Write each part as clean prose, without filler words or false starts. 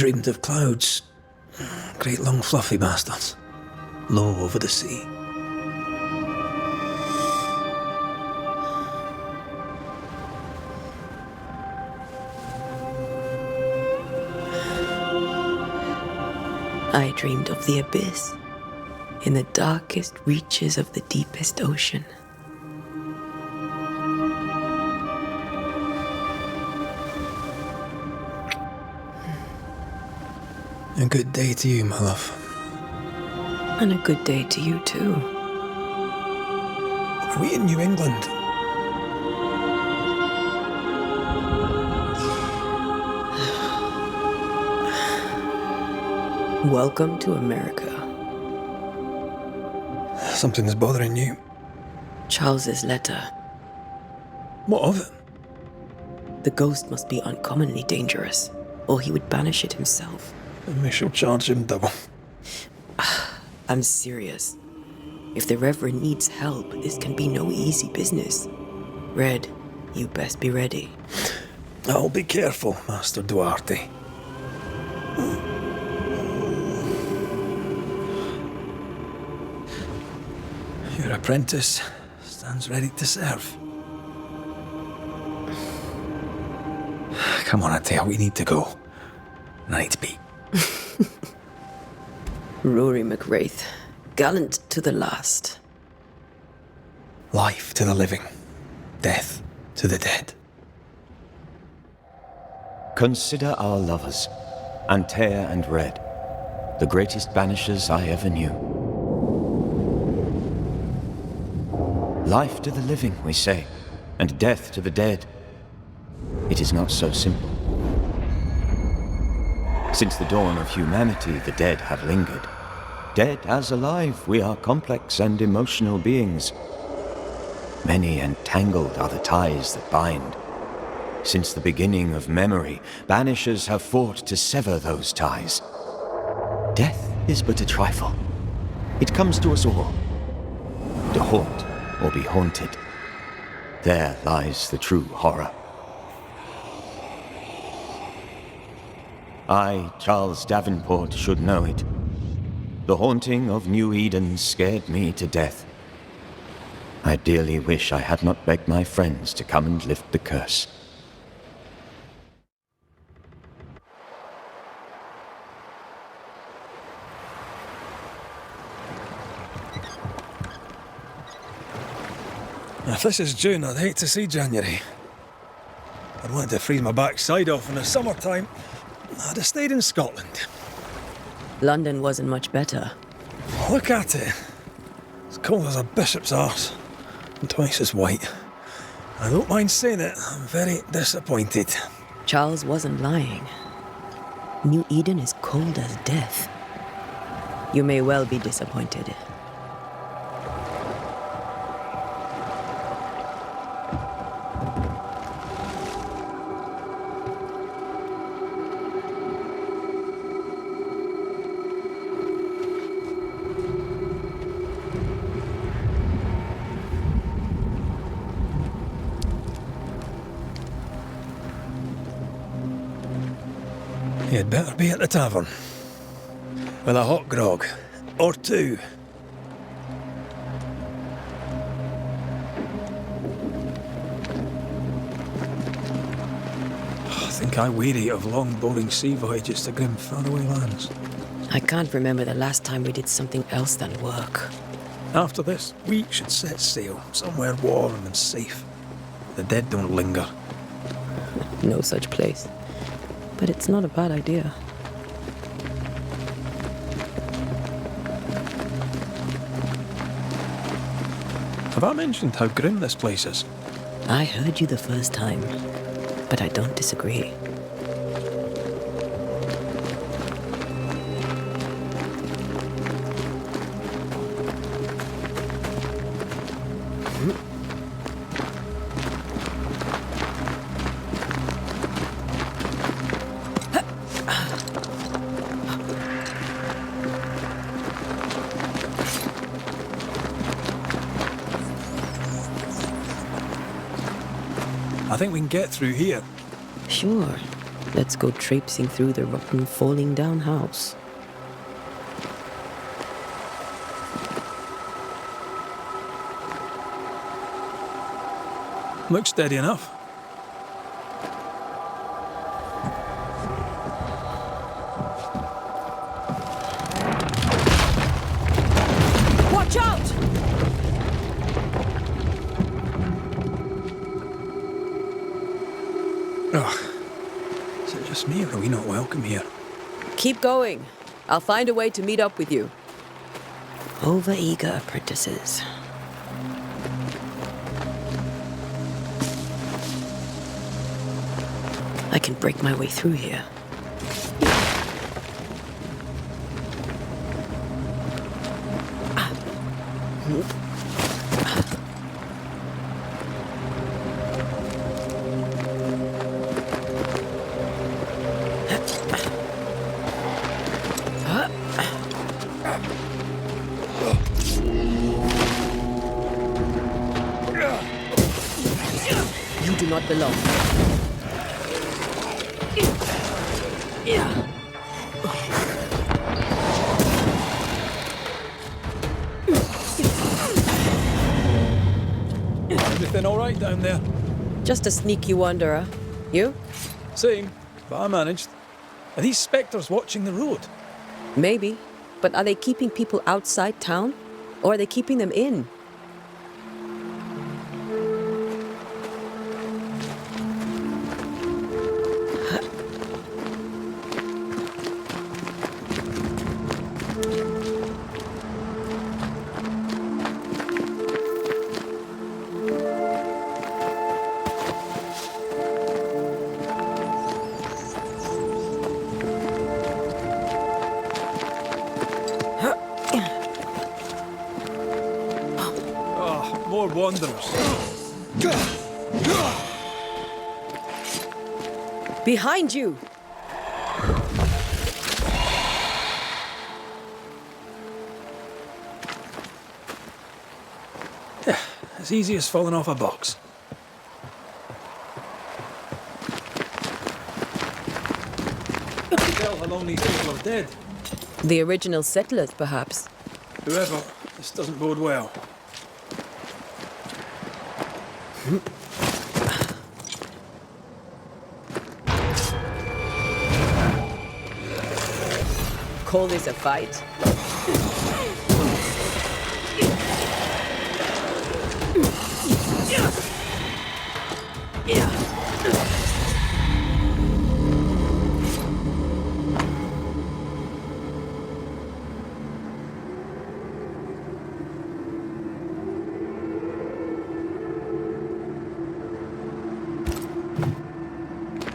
dreamed of clouds. Great long fluffy bastards. Low over the sea. I dreamed of the abyss, in the darkest reaches of the deepest ocean. A good day to you, my love. And a good day to you too. Are we in New England? Welcome to America. Something's bothering you. Charles's letter. What of it? The ghost must be uncommonly dangerous, or he would banish it himself. And we shall charge him double. I'm serious. If the Reverend needs help, this can be no easy business. Red, you best be ready. I'll be careful, Master Duarte. Your apprentice stands ready to serve. Come on, Atea, we need to go. I need to be. Rory McWraith, gallant to the last. Life to the living, death to the dead. Consider our lovers, Antea and Red, the greatest banishers I ever knew. Life to the living, we say, and death to the dead. It is not so simple. Since the dawn of humanity, the dead have lingered. Dead as alive, we are complex and emotional beings. Many and tangled are the ties that bind. Since the beginning of memory, banishers have fought to sever those ties. Death is but a trifle. It comes to us all. To haunt or be haunted. There lies the true horror. I, Charles Davenport, should know it. The haunting of New Eden scared me to death. I dearly wish I had not begged my friends to come and lift the curse. If this is June, I'd hate to see January. I'd wanted to freeze my backside off in the summertime. I'd have stayed in Scotland. London wasn't much better. Look at it. It's cold as a bishop's arse. And twice as white. I don't mind saying it, I'm very disappointed. Charles wasn't lying. New Eden is cold as death. You may well be disappointed. You'd better be at the tavern. With a hot grog. Or two. I think I weary of long, boring sea voyages to grim, faraway lands. I can't remember the last time we did something else than work. After this, we should set sail somewhere warm and safe. The dead don't linger. No such place. But it's not a bad idea. Have I mentioned how grim this place is? I heard you the first time, but I don't disagree. I think we can get through here. Sure, Let's go traipsing through the rotten, falling down house. Looks steady enough. Watch out! Oh, is it just me or are we not welcome here? Keep going. I'll find a way to meet up with you. Overeager apprentices. I can break my way through here. You do not belong. Everything all right down there? Just a sneaky wanderer. You? Same, but I managed. Are these spectres watching the road? Maybe. But are they keeping people outside town? Or are they keeping them in? More wanderers. Behind you! Yeah, as easy as falling off a box. You can tell how long these people are dead. The original settlers, perhaps. Whoever, this doesn't bode well. Call this a fight?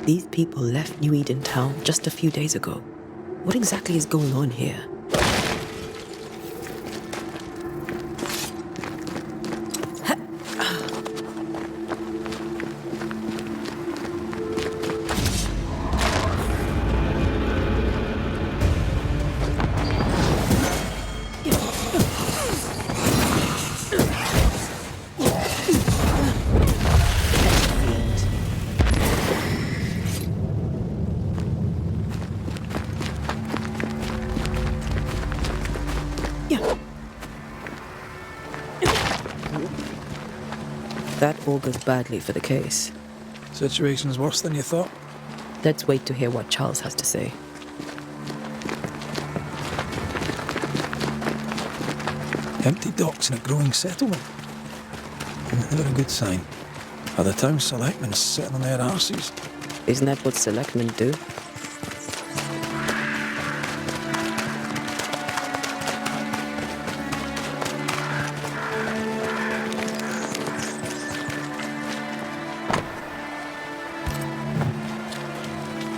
These people left New Eden Town just a few days ago. What exactly is going on here? That augurs badly for the case. Situation's worse than you thought. Let's wait to hear what Charles has to say. Empty docks in a growing settlement. Never a good sign. Are the town selectmen sitting on their arses? Isn't that what selectmen do?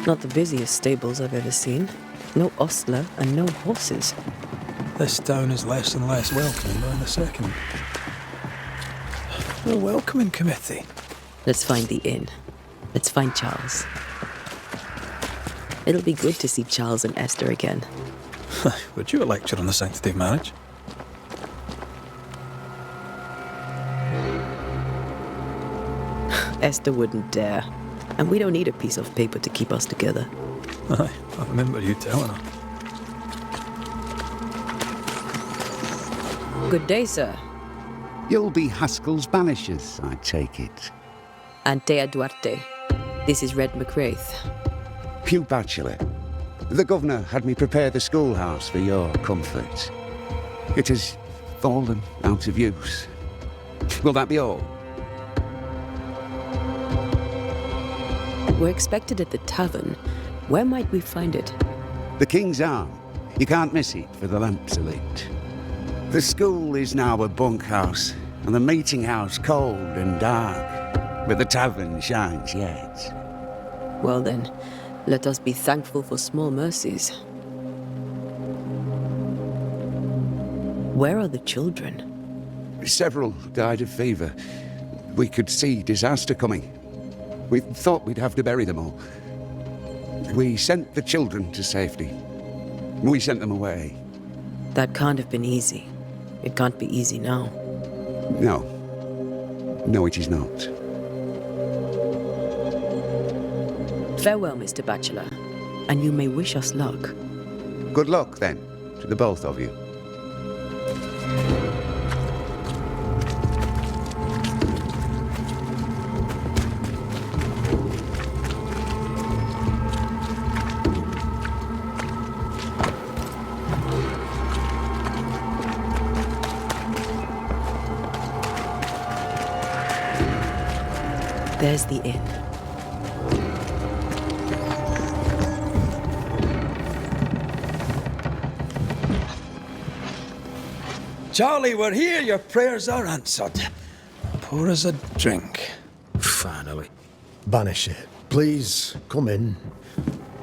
Not the busiest stables I've ever seen. No ostler and no horses. This town is less and less welcoming by the second. A welcoming committee. Let's find the inn. Let's find Charles. It'll be good to see Charles and Esther again. Would you a lecture on the sanctity of marriage? Esther wouldn't dare. And we don't need a piece of paper to keep us together. Aye, I remember you telling her. Good day, sir. You'll be Haskell's Banishes, I take it. Antea Duarte. This is Red McWraith. Pew Bachelor. The governor had me prepare the schoolhouse for your comfort. It has fallen out of use. Will that be all? We're expected at the tavern. Where might we find it? The King's Arm. You can't miss it, for the lamps are lit. The school is now a bunkhouse, and the meeting house cold and dark, but the tavern shines yet. Well then, let us be thankful for small mercies. Where are the children? Several died of fever. We could see disaster coming. We thought we'd have to bury them all. We sent the children to safety. We sent them away. That can't have been easy. It can't be easy now. No. No, it is not. Farewell, Mr. Bachelor, and you may wish us luck. Good luck, then, to the both of you. There's the inn. Charlie, we're here. Your prayers are answered. Pour us a drink. Finally. Banishes, please come in.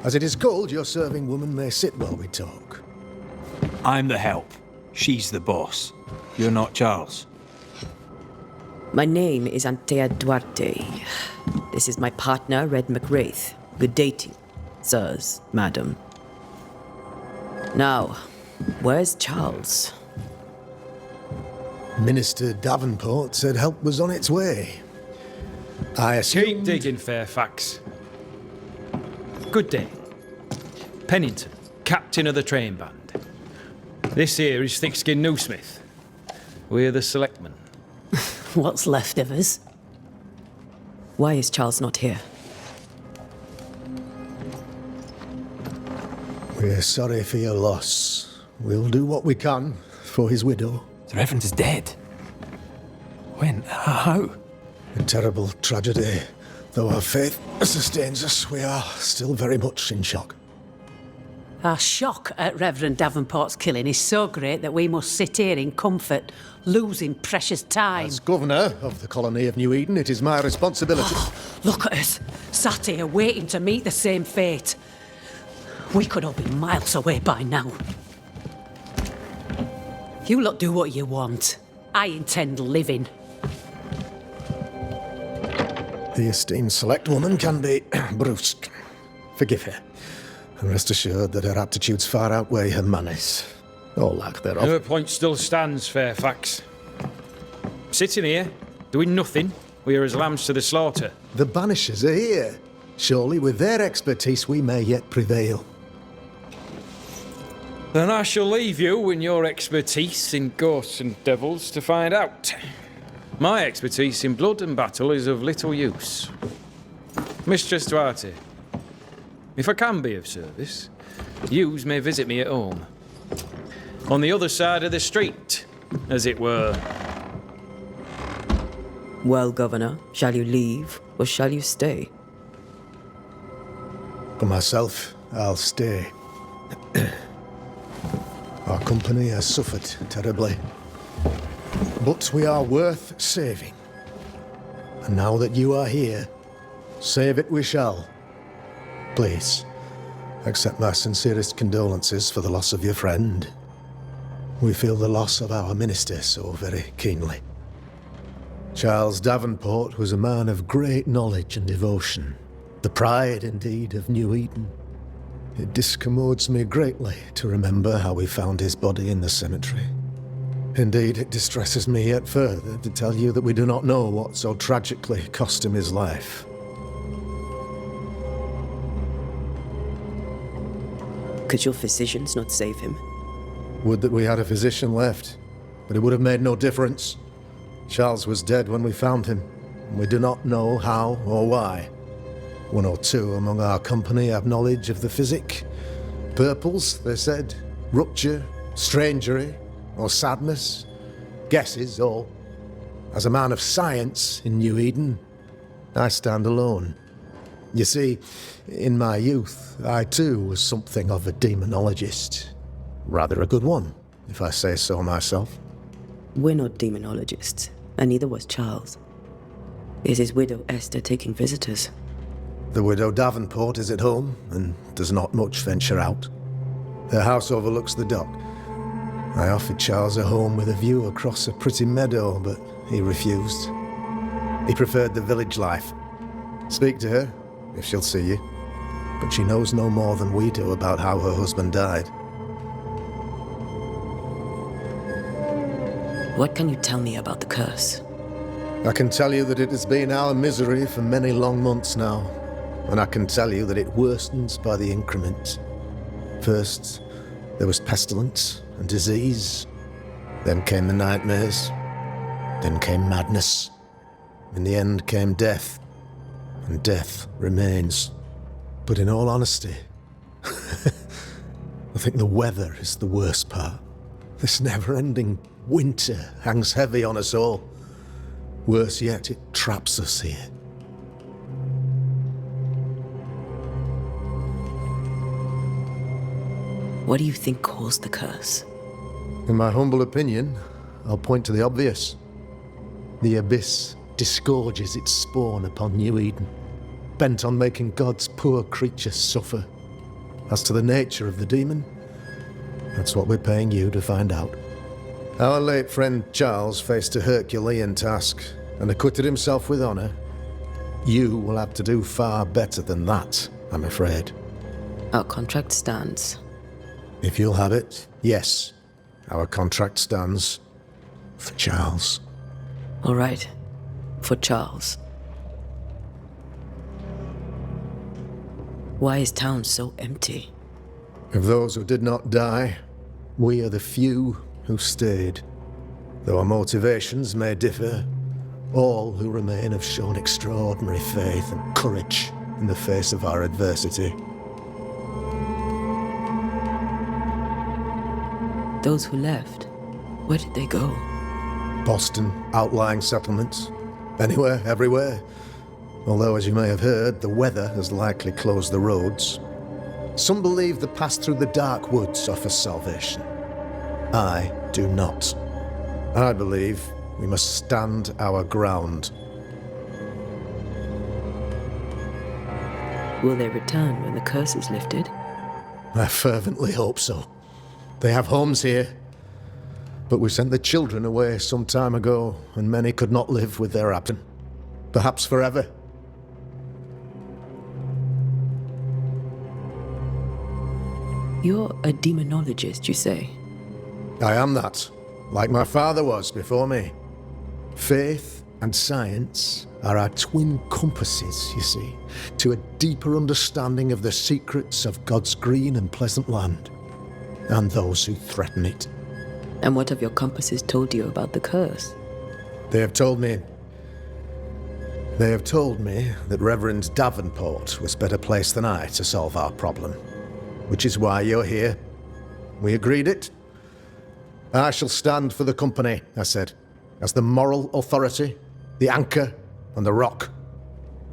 As it is cold, your serving woman may sit while we talk. I'm the help. She's the boss. You're not Charles. My name is Antea Duarte. This is my partner, Red McWraith. Good day to you, sirs, madam. Now, where's Charles? Minister Davenport said help was on its way. I assumed... Keep digging, Fairfax. Good day. Pennington, captain of the train band. This here is Thickskin Newsmith. We're the selectmen. What's left of us? Why is Charles not here? We're sorry for your loss. We'll do what we can for his widow. The Reverend is dead. When? How? A terrible tragedy. Though our faith sustains us, we are still very much in shock. Our shock at Reverend Davenport's killing is so great that we must sit here in comfort, losing precious time. As governor of the colony of New Eden, it is my responsibility... Look at us, sat here waiting to meet the same fate. We could all be miles away by now. You lot do what you want. I intend living. The esteemed select woman can be brusque. Forgive her. And rest assured that her aptitudes far outweigh her manners. Or lack thereof. Her point still stands, Fairfax. Sitting here, doing nothing, we are as lambs to the slaughter. The Banishes are here. Surely with their expertise we may yet prevail. Then I shall leave you and your expertise in ghosts and devils to find out. My expertise in blood and battle is of little use. Mistress Duarte, if I can be of service, yous may visit me at home. On the other side of the street, as it were. Well, Governor, shall you leave or shall you stay? For myself, I'll stay. Our company has suffered terribly. But we are worth saving. And now that you are here, save it we shall. Please, accept my sincerest condolences for the loss of your friend. We feel the loss of our minister so very keenly. Charles Davenport was a man of great knowledge and devotion. The pride, indeed, of New Eden. It discommodes me greatly to remember how we found his body in the cemetery. Indeed, it distresses me yet further to tell you that we do not know what so tragically cost him his life. Could your physicians not save him? Would that we had a physician left, but it would have made no difference. Charles was dead when we found him, and we do not know how or why. One or two among our company have knowledge of the physic. Purples, they said, rupture, strangery, or sadness. Guesses, all. As a man of science in New Eden, I stand alone. You see, in my youth, I too was something of a demonologist. Rather a good one, if I say so myself. We're not demonologists, and neither was Charles. Is his widow Esther taking visitors? The widow Davenport is at home, and does not much venture out. Her house overlooks the dock. I offered Charles a home with a view across a pretty meadow, but he refused. He preferred the village life. Speak to her, if she'll see you. But she knows no more than we do about how her husband died. What can you tell me about the curse? I can tell you that it has been our misery for many long months now, and I can tell you that it worsens by the increment. First, there was pestilence and disease. Then came the nightmares. Then came madness. In the end came death, and death remains. But in all honesty, I think the weather is the worst part. This never-ending winter hangs heavy on us all. Worse yet, it traps us here. What do you think caused the curse? In my humble opinion, I'll point to the obvious. The abyss disgorges its spawn upon New Eden, bent on making God's poor creatures suffer. As to the nature of the demon, that's what we're paying you to find out. Our late friend Charles faced a Herculean task and acquitted himself with honor. You will have to do far better than that, I'm afraid. Our contract stands. If you'll have it, yes, our contract stands. For Charles. All right. For Charles. Why is town so empty? Of those who did not die, we are the few who stayed. Though our motivations may differ, all who remain have shown extraordinary faith and courage in the face of our adversity. Those who left, where did they go? Boston, outlying settlements. Anywhere, everywhere. Although, as you may have heard, the weather has likely closed the roads. Some believe the path through the dark woods offers salvation. I do not. I believe we must stand our ground. Will they return when the curse is lifted? I fervently hope so. They have homes here. But we sent the children away some time ago, and many could not live with their absence. Perhaps forever. You're a demonologist, you say? I am that, like my father was before me. Faith and science are our twin compasses, you see, to a deeper understanding of the secrets of God's green and pleasant land, and those who threaten it. And what have your compasses told you about the curse? They have told me that Reverend Davenport was better placed than I to solve our problem, which is why you're here. We agreed it. I shall stand for the company, I said, as the moral authority, the anchor, and the rock,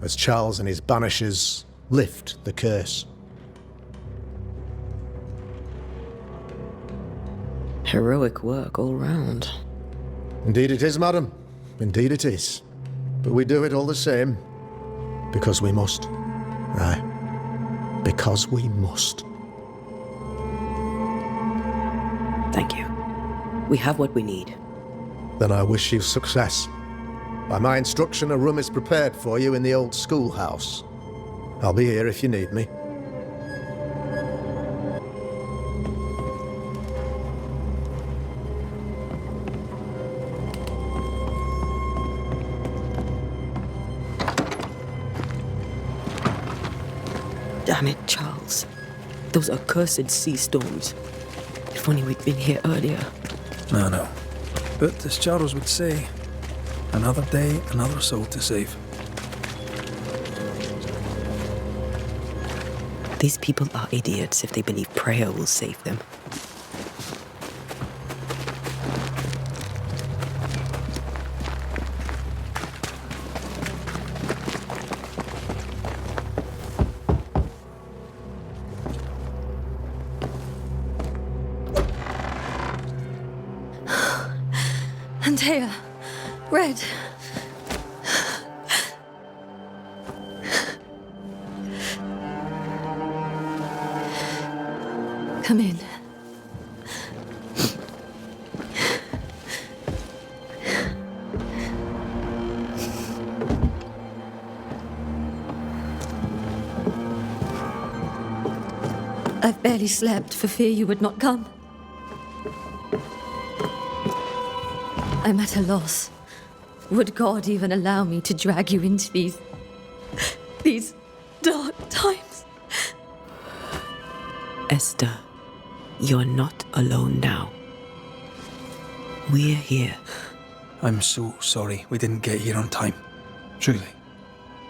as Charles and his Banishes lift the curse. Heroic work all round. Indeed it is, madam. Indeed it is. But we do it all the same. Because we must. Aye. Because we must. Thank you. We have what we need. Then I wish you success. By my instruction, a room is prepared for you in the old schoolhouse. I'll be here if you need me. Damn it, Charles. Those accursed sea storms. If only we'd been here earlier. No. But as Charles would say, another day, another soul to save. These people are idiots if they believe prayer will save them. Antea, Red. Come in. I've barely slept for fear you would not come. I'm at a loss. Would God even allow me to drag you into these dark times? Esther, you're not alone now. We're here. I'm so sorry we didn't get here on time. Truly.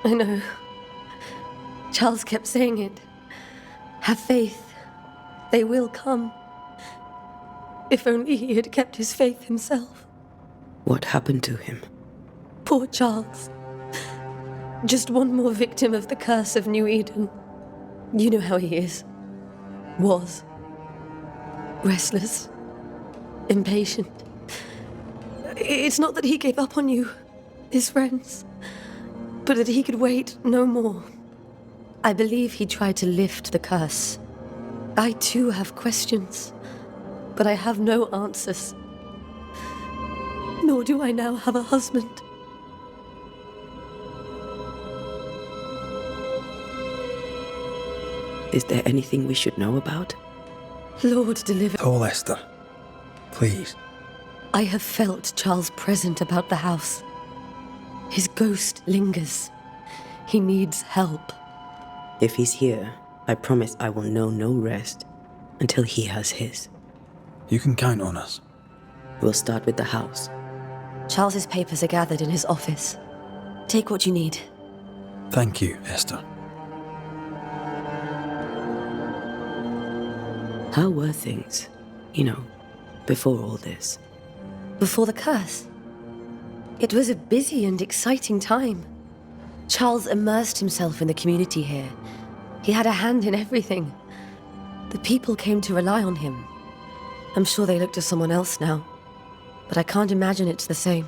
I know. Charles kept saying it. Have faith. They will come. If only he had kept his faith himself. What happened to him? Poor Charles. Just one more victim of the curse of New Eden. You know how he is. Was. Restless. Impatient. It's not that he gave up on you, his friends, but that he could wait no more. I believe he tried to lift the curse. I too have questions, but I have no answers. Nor do I now have a husband. Is there anything we should know about? Lord, deliver. Oh, Esther. Please. I have felt Charles present about the house. His ghost lingers. He needs help. If he's here, I promise I will know no rest until he has his. You can count on us. We'll start with the house. Charles's papers are gathered in his office. Take what you need. Thank you, Esther. How were things, before all this? Before the curse? It was a busy and exciting time. Charles immersed himself in the community here. He had a hand in everything. The people came to rely on him. I'm sure they look to someone else now, but I can't imagine it's the same.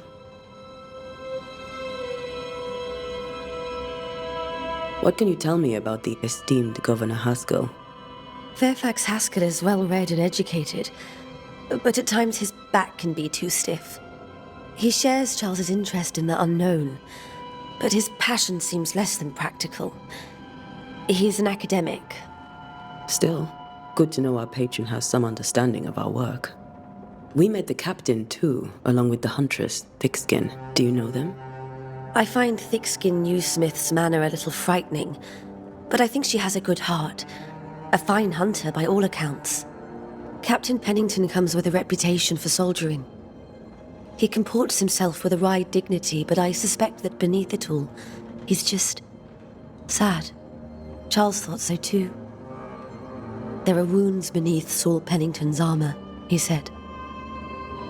What can you tell me about the esteemed Governor Haskell? Fairfax Haskell is well-read and educated, but at times his back can be too stiff. He shares Charles's interest in the unknown, but his passion seems less than practical. He's an academic. Still, good to know our patron has some understanding of our work. We met the captain, too, along with the huntress, Thickskin. Do you know them? I find Thickskin Newsmith's manner a little frightening, but I think she has a good heart. A fine hunter by all accounts. Captain Pennington comes with a reputation for soldiering. He comports himself with a wry dignity, but I suspect that beneath it all, he's just sad. Charles thought so too. There are wounds beneath Saul Pennington's armor, he said,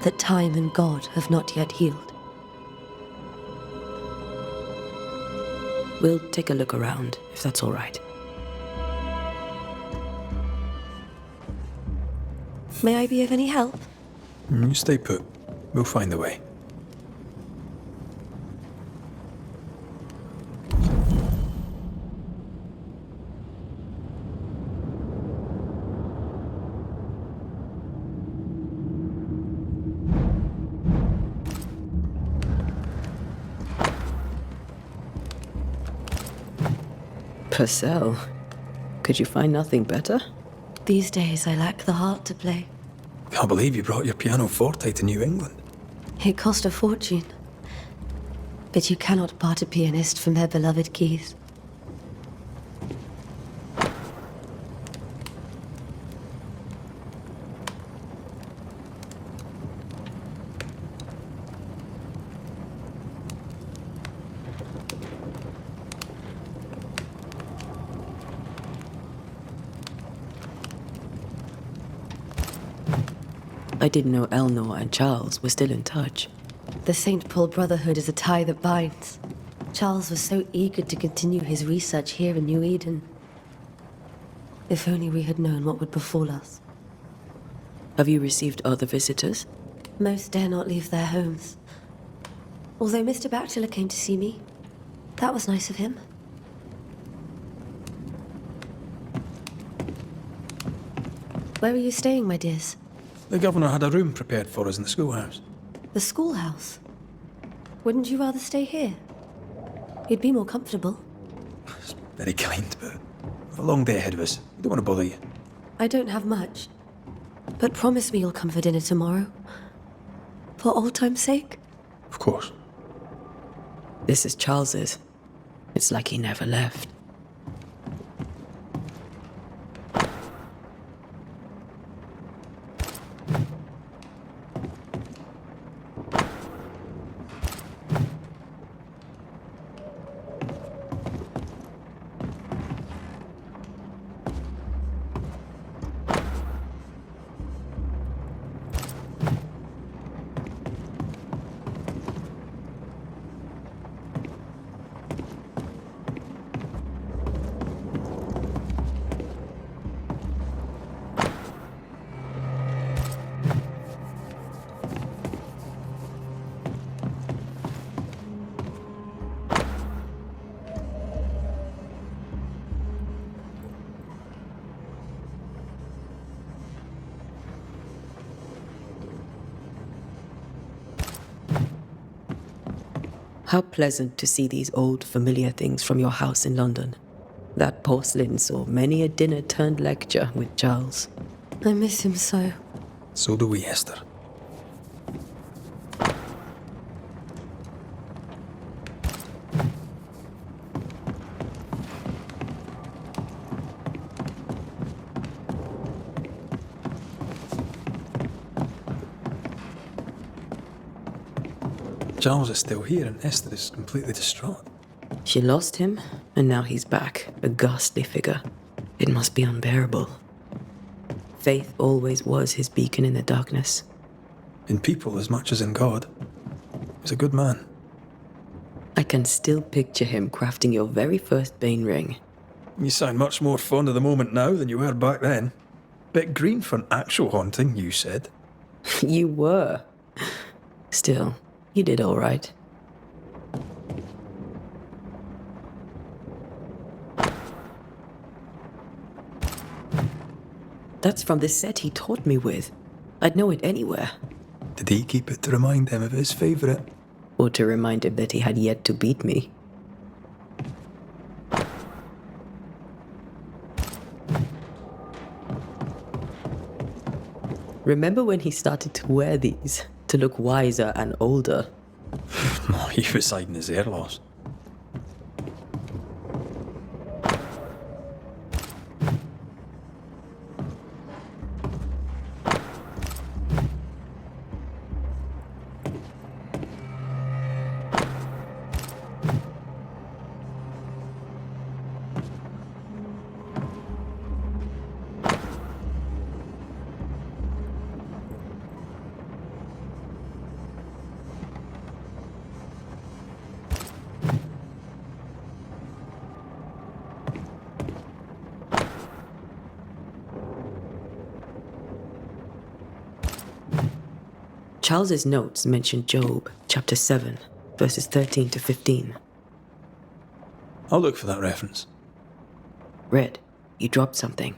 that time and God have not yet healed. We'll take a look around, if that's all right. May I be of any help? You stay put. We'll find a way. Purcell, could you find nothing better? These days I lack the heart to play. Can't believe you brought your pianoforte to New England. It cost a fortune. But you cannot part a pianist from their beloved keys. I didn't know Eleanor and Charles were still in touch. The St. Paul Brotherhood is a tie that binds. Charles was so eager to continue his research here in New Eden. If only we had known what would befall us. Have you received other visitors? Most dare not leave their homes. Although Mr. Bachelor came to see me. That was nice of him. Where are you staying, my dears? The governor had a room prepared for us in the schoolhouse. The schoolhouse? Wouldn't you rather stay here? You'd be more comfortable. It's very kind, but we've a long day ahead of us. We don't want to bother you. I don't have much. But promise me you'll come for dinner tomorrow. For old time's sake. Of course. This is Charles's. It's like he never left. How pleasant to see these old, familiar things from your house in London. That porcelain saw many a dinner-turned-lecture with Charles. I miss him so. So do we, Esther. Charles is still here and Esther is completely distraught. She lost him, and now he's back, a ghastly figure. It must be unbearable. Faith always was his beacon in the darkness. In people as much as in God. He's a good man. I can still picture him crafting your very first Bane ring. You sound much more fond of the moment now than you were back then. Bit green for an actual haunting, you said. You were. Still, you did all right. That's from the set he taught me with. I'd know it anywhere. Did he keep it to remind him of his favourite? Or to remind him that he had yet to beat me. Remember when he started to wear these to look wiser and older? Oh, he was hiding his hair loss. Charles's notes mention Job, chapter 7, verses 13 to 15. I'll look for that reference. Red, you dropped something.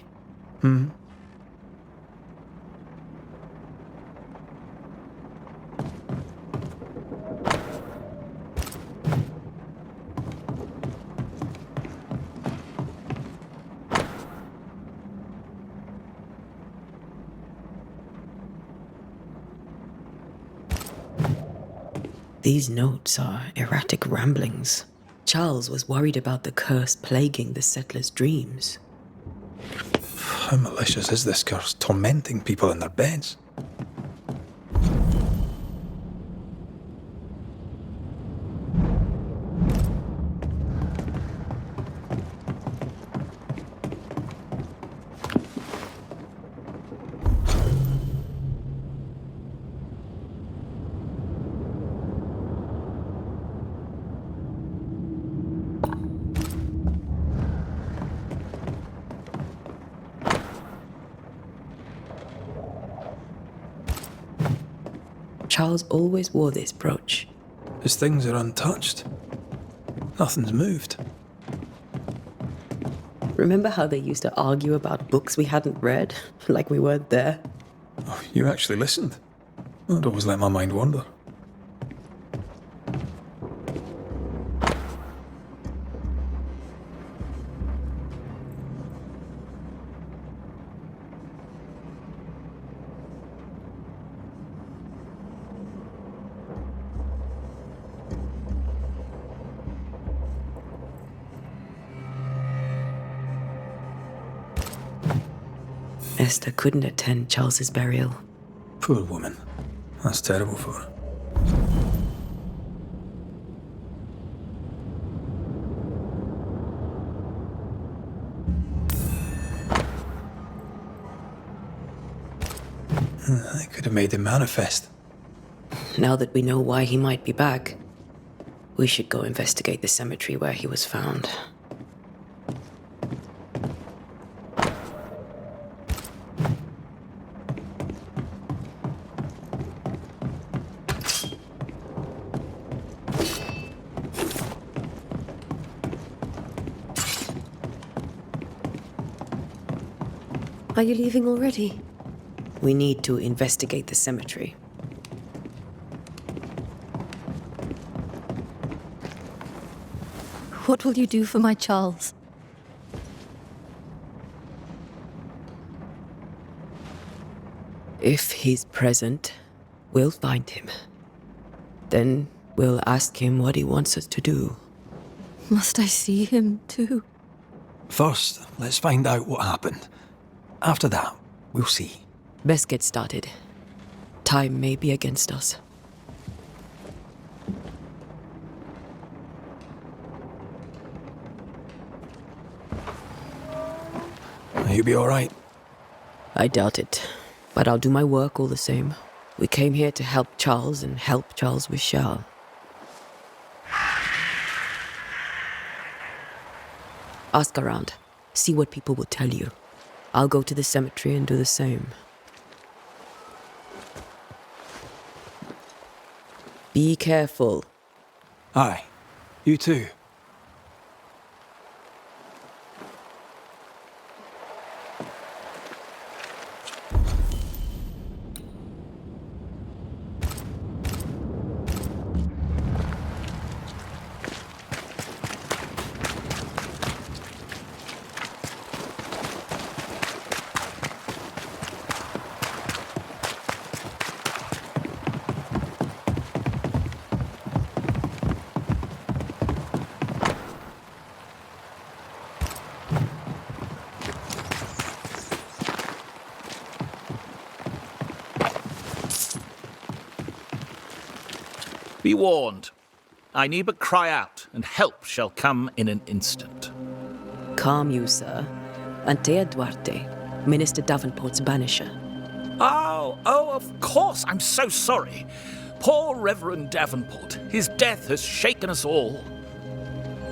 These notes are erratic ramblings. Charles was worried about the curse plaguing the settlers' dreams. How malicious is this curse, tormenting people in their beds? Charles always wore this brooch. His things are untouched. Nothing's moved. Remember how they used to argue about books we hadn't read? Like we weren't there? Oh, you actually listened. I'd always let my mind wander. Esther couldn't attend Charles's burial. Poor woman. That's terrible for her. I could have made him manifest. Now that we know why he might be back, we should go investigate the cemetery where he was found. Are you leaving already? We need to investigate the cemetery. What will you do for my Charles? If he's present, we'll find him. Then we'll ask him what he wants us to do. Must I see him too? First, let's find out what happened. After that, we'll see. Best get started. Time may be against us. You'll be all right. I doubt it, but I'll do my work all the same. We came here to help Charles and help Charles with Charles. Ask around. See what people will tell you. I'll go to the cemetery and do the same. Be careful. Aye. You too. Be warned. I need but cry out, and help shall come in an instant. Calm you, sir. Antea Duarte, Minister Davenport's banisher. Oh, of course. I'm so sorry. Poor Reverend Davenport. His death has shaken us all.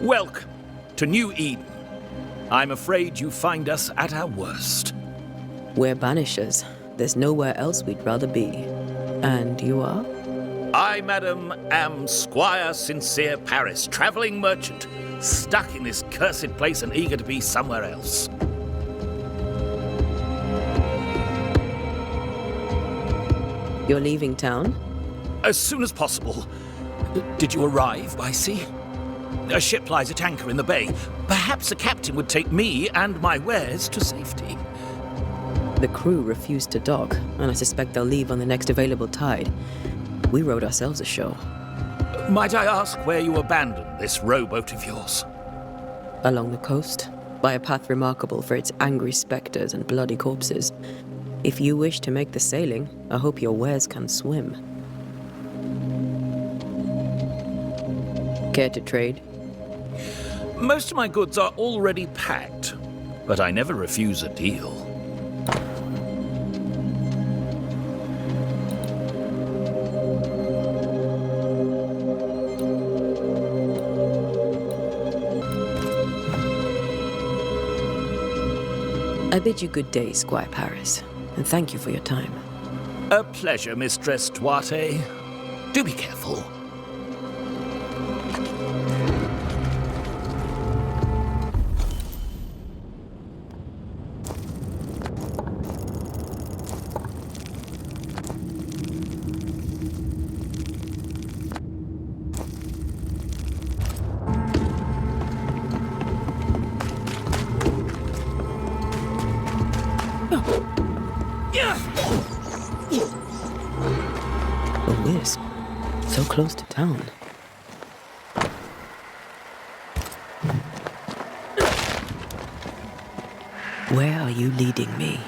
Welcome to New Eden. I'm afraid you find us at our worst. We're banishers. There's nowhere else we'd rather be. And you are? I, madam, am Squire Sincere Paris, travelling merchant, stuck in this cursed place and eager to be somewhere else. You're leaving town? As soon as possible. Did you arrive by sea? A ship lies at anchor in the bay. Perhaps a captain would take me and my wares to safety. The crew refused to dock, and I suspect they'll leave on the next available tide. We rowed ourselves ashore. Might I ask where you abandoned this rowboat of yours? Along the coast, by a path remarkable for its angry spectres and bloody corpses. If you wish to make the sailing, I hope your wares can swim. Care to trade? Most of my goods are already packed, but I never refuse a deal. I bid you good day, Squire Paris, and thank you for your time. A pleasure, Mistress Duarte. Do be careful. A wisp. So close to town. Where are you leading me?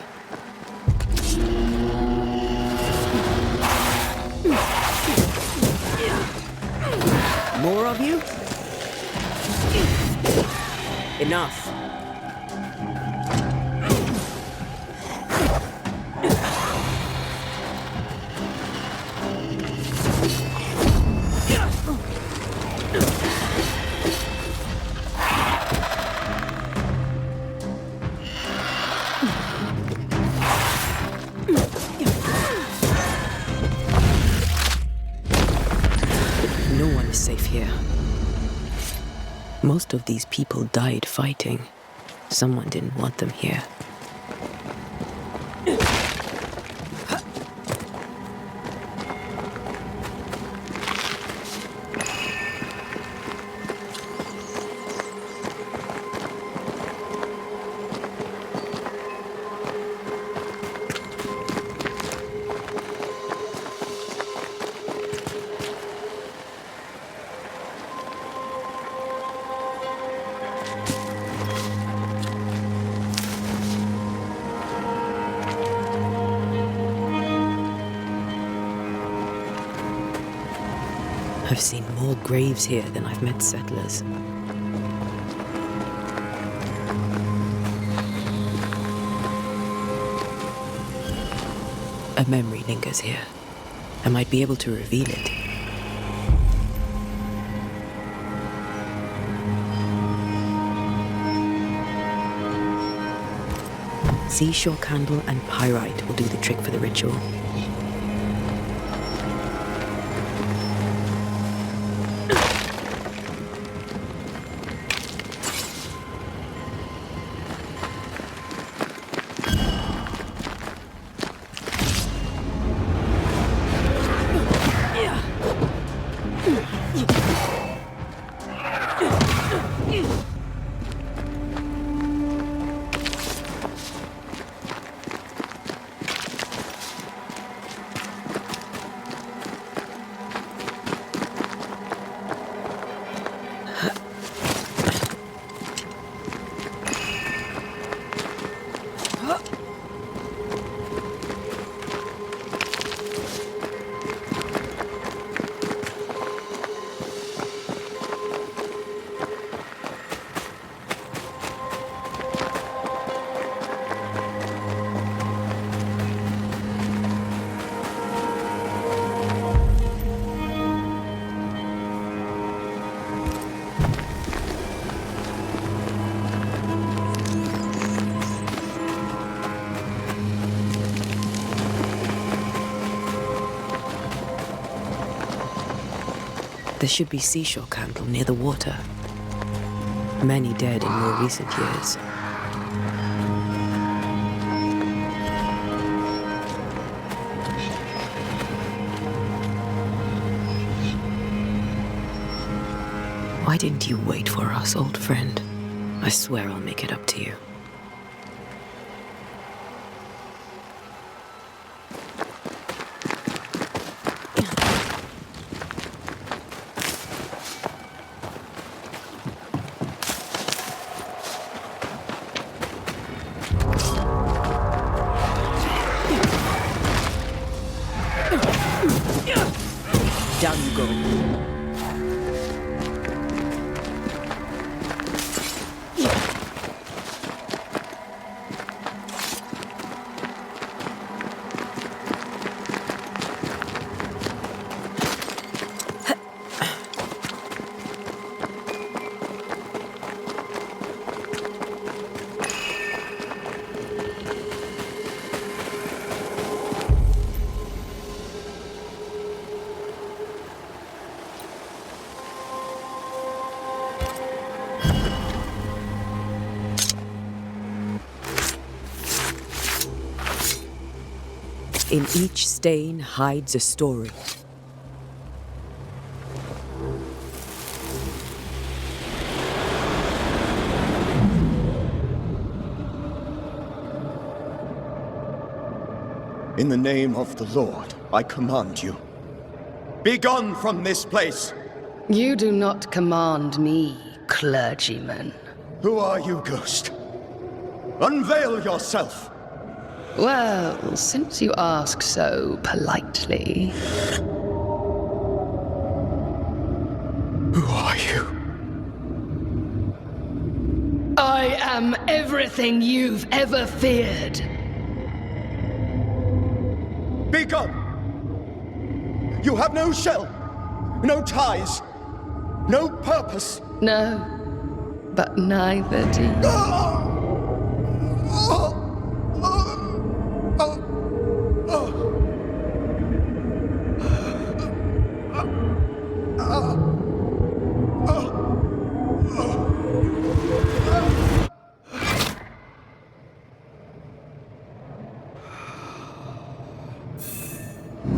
More of you? Enough. No one is safe here. Most of these people died fighting. Someone didn't want them here. I've seen more graves here than I've met settlers. A memory lingers here. I might be able to reveal it. Seashore candle and pyrite will do the trick for the ritual. There should be seashore candle near the water. Many dead in more recent years. Why didn't you wait for us, old friend? I swear I'll make it up to you. Down you go. In each stain hides a story. In the name of the Lord, I command you. Be gone from this place! You do not command me, clergyman. Who are you, ghost? Unveil yourself! Well, since you ask so politely... Who are you? I am everything you've ever feared. Be gone! You have no shell, no ties, no purpose. No, but neither do you.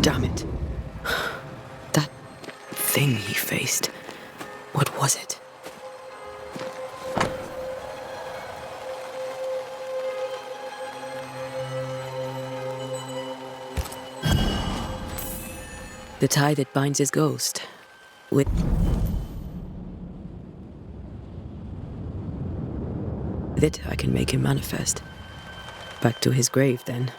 Damn it. That thing he faced. What was it? The tie that binds his ghost. With it, I can make him manifest. Back to his grave, then.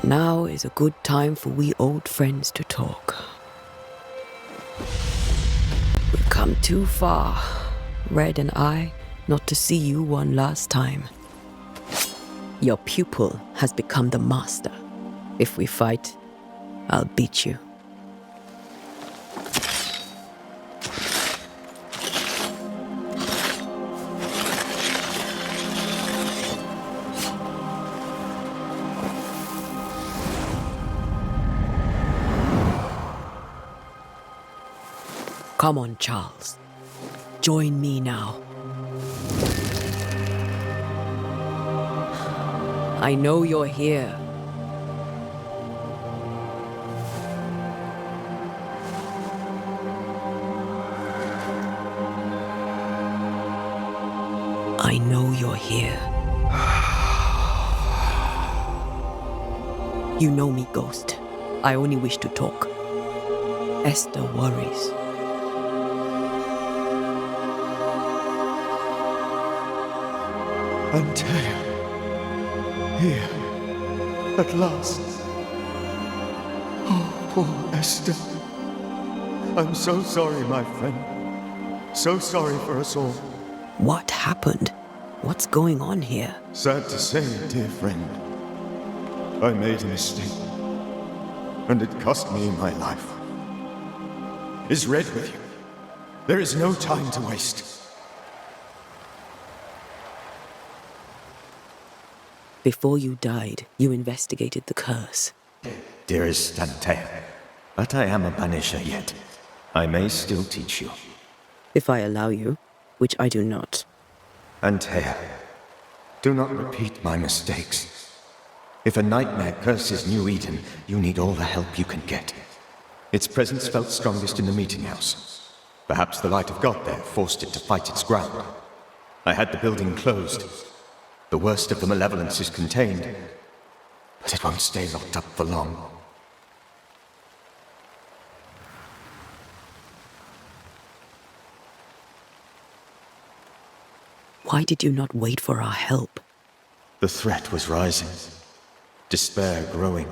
Now is a good time for we old friends to talk. We've come too far, Red and I, not to see you one last time. Your pupil has become the master. If we fight, I'll beat you. Come on, Charles. Join me now. I know you're here. I know you're here. You know me, Ghost. I only wish to talk. Esther worries. Antea. Here. At last. Oh, poor Esther. I'm so sorry, my friend. So sorry for us all. What happened? What's going on here? Sad to say, dear friend. I made a mistake. And it cost me my life. Is Red with you? There is no time to waste. Before you died, you investigated the curse. Dearest Antea, but I am a Banisher yet. I may still teach you. If I allow you, which I do not. Antea, do not repeat my mistakes. If a nightmare curses New Eden, you need all the help you can get. Its presence felt strongest in the meeting house. Perhaps the light of God there forced it to fight its ground. I had the building closed. The worst of the malevolence is contained, but it won't stay locked up for long. Why did you not wait for our help? The threat was rising, despair growing.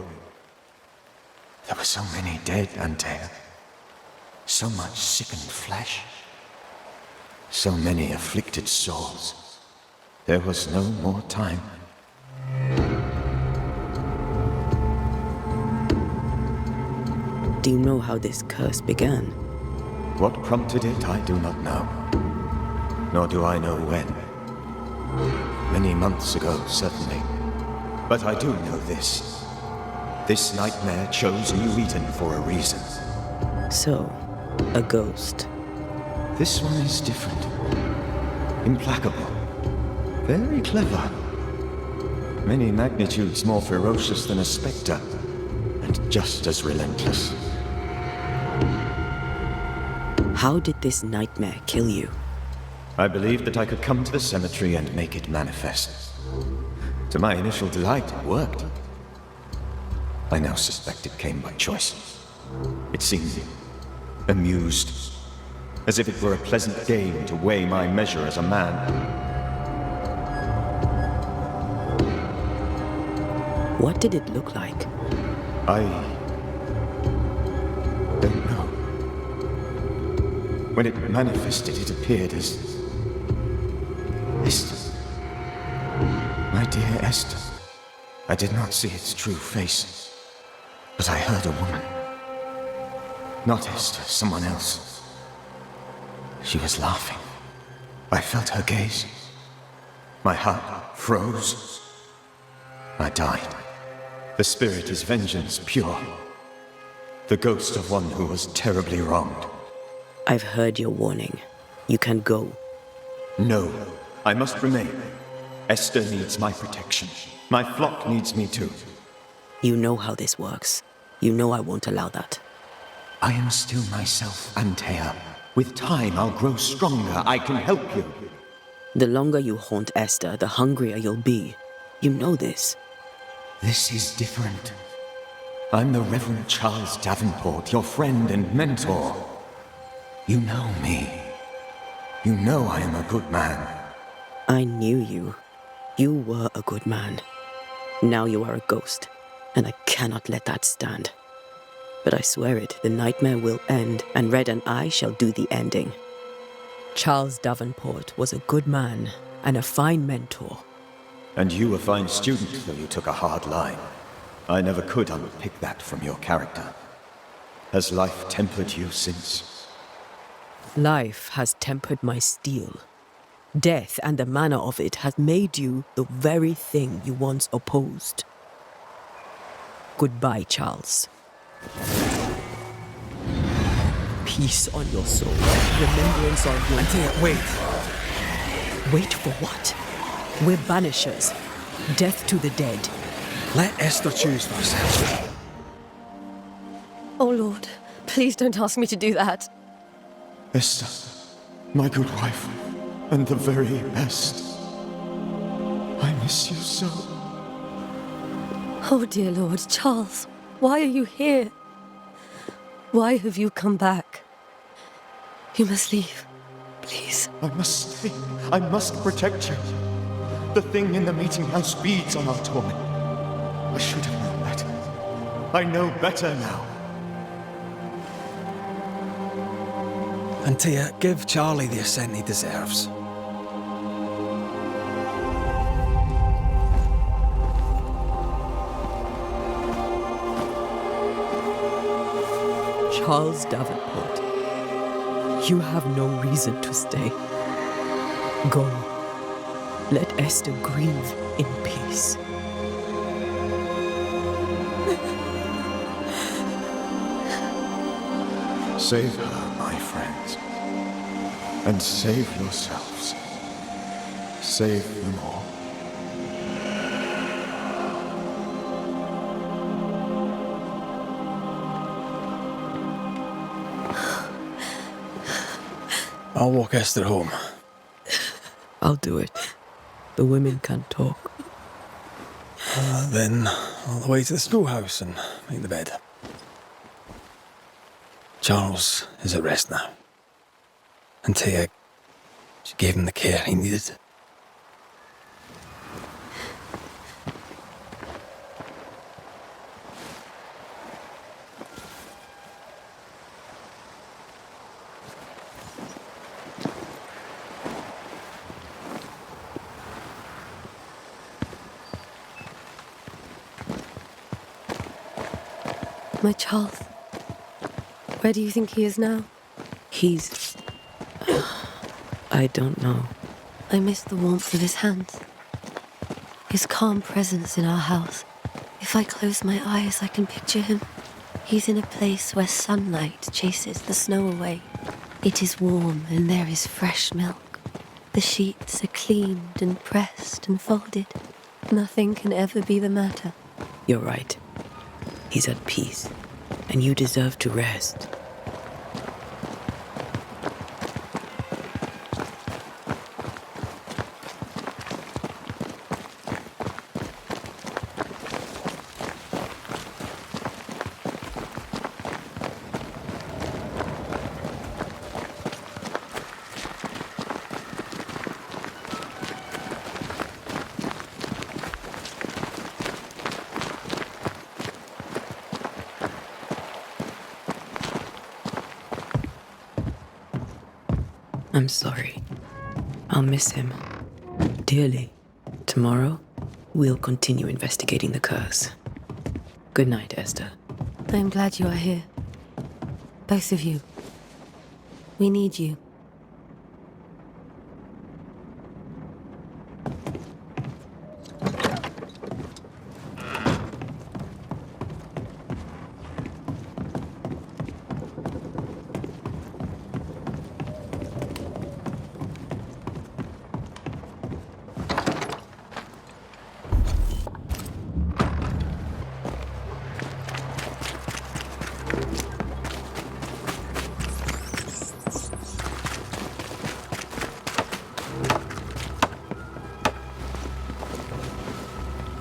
There were so many dead, Antea. So much sickened flesh. So many afflicted souls. There was no more time. Do you know how this curse began? What prompted it, I do not know. nor do I know when. Many months ago, certainly. But I do know this. This nightmare chose New Eden for a reason. So, a ghost. This one is different. Implacable. Very clever. Many magnitudes more ferocious than a spectre, and just as relentless. How did this nightmare kill you? I believed that I could come to the cemetery and make it manifest. To my initial delight, it worked. I now suspect it came by choice. It seemed amused, as if it were a pleasant game to weigh my measure as a man. What did it look like? I don't know. When it manifested, it appeared as Esther. My dear Esther. I did not see its true face, but I heard a woman. Not Esther, someone else. She was laughing. I felt her gaze. My heart froze. I died. The spirit is vengeance pure. The ghost of one who was terribly wronged. I've heard your warning. You can go. No, I must remain. Esther needs my protection. My flock needs me too. You know how this works. You know I won't allow that. I am still myself, Antea. With time, I'll grow stronger. I can help you. The longer you haunt Esther, the hungrier you'll be. You know this. This is different. I'm the Reverend Charles Davenport, your friend and mentor. You know me. You know I am a good man. I knew you. You were a good man. Now you are a ghost, and I cannot let that stand. But I swear it, the nightmare will end, and Red and I shall do the ending. Charles Davenport was a good man and a fine mentor. And you a fine student, though you took a hard line. I never could unpick that from your character. Has life tempered you since? Life has tempered my steel. Death and the manner of it has made you the very thing you once opposed. Goodbye, Charles. Peace on your soul. Remembrance on your... Antea, wait. Wait for what? We're Banishers. Death to the dead. Let Esther choose for herself. Oh, Lord, please don't ask me to do that. Esther, my good wife, and the very best. I miss you so. Oh, dear Lord, Charles, why are you here? Why have you come back? You must leave, please. I must stay. I must protect you. The thing in the meeting house feeds on our torment. I should have known better. I know better now. Antea, give Charlie the ascent he deserves. Charles Davenport, you have no reason to stay. Go. Let Esther grieve in peace. Save her, my friends. And save yourselves. Save them all. I'll walk Esther home. I'll do it. The women can't talk. Then all the way to the schoolhouse and make the bed. Charles is at rest now. Antea, she gave him the care he needed. My Charles, where do you think he is now? I I don't know. I miss the warmth of his hands. His calm presence in our house. If I close my eyes, I can picture him. He's in a place where sunlight chases the snow away. It is warm and there is fresh milk. The sheets are cleaned and pressed and folded. Nothing can ever be the matter. You're right. He's at peace, and you deserve to rest. I'm sorry. I'll miss him dearly. Tomorrow, we'll continue investigating the curse. Good night, Esther. I'm glad you are here. Both of you. We need you.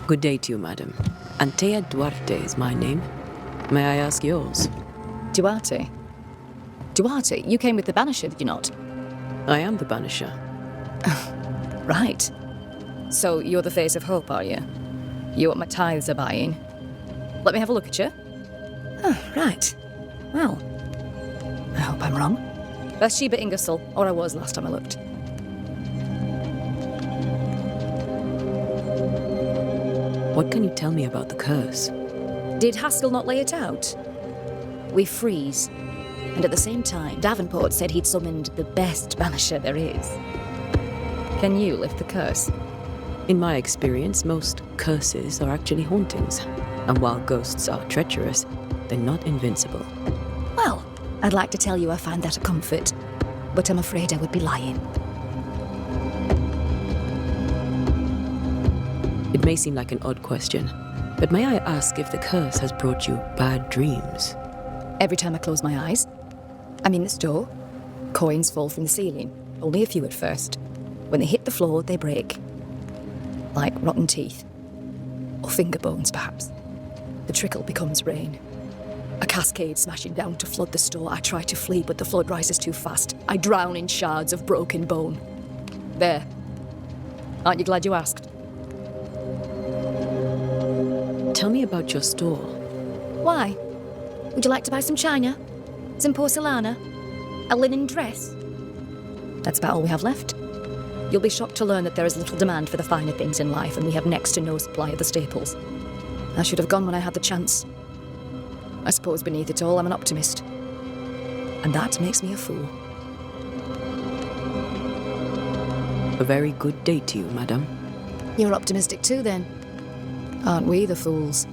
Good day to you, madam. Antea Duarte is my name. May I ask yours? Duarte? Duarte, you came with the Banisher, did you not? I am the Banisher. Right. So you're the face of hope, are you? You're what my tithes are buying. Let me have a look at you. Oh, right. Well, I hope I'm wrong. That's Sheba Ingersoll, or I was last time I looked. What can you tell me about the curse? Did Haskell not lay it out? We freeze. And at the same time, Davenport said he'd summoned the best Banisher there is. Can you lift the curse? In my experience, most curses are actually hauntings. And while ghosts are treacherous, they're not invincible. Well, I'd like to tell you I find that a comfort, but I'm afraid I would be lying. It may seem like an odd question, but may I ask if the curse has brought you bad dreams? Every time I close my eyes, I'm in the store. Coins fall from the ceiling, only a few at first. When they hit the floor, they break. Like rotten teeth. Or finger bones, perhaps. The trickle becomes rain. A cascade smashing down to flood the store. I try to flee, but the flood rises too fast. I drown in shards of broken bone. There. Aren't you glad you asked? Tell me about your store. Why? Would you like to buy some china? Some porcelana? A linen dress? That's about all we have left. You'll be shocked to learn that there is little demand for the finer things in life, and we have next to no supply of the staples. I should have gone when I had the chance. I suppose beneath it all, I'm an optimist. And that makes me a fool. A very good day to you, madam. You're optimistic too, then. Aren't we the fools?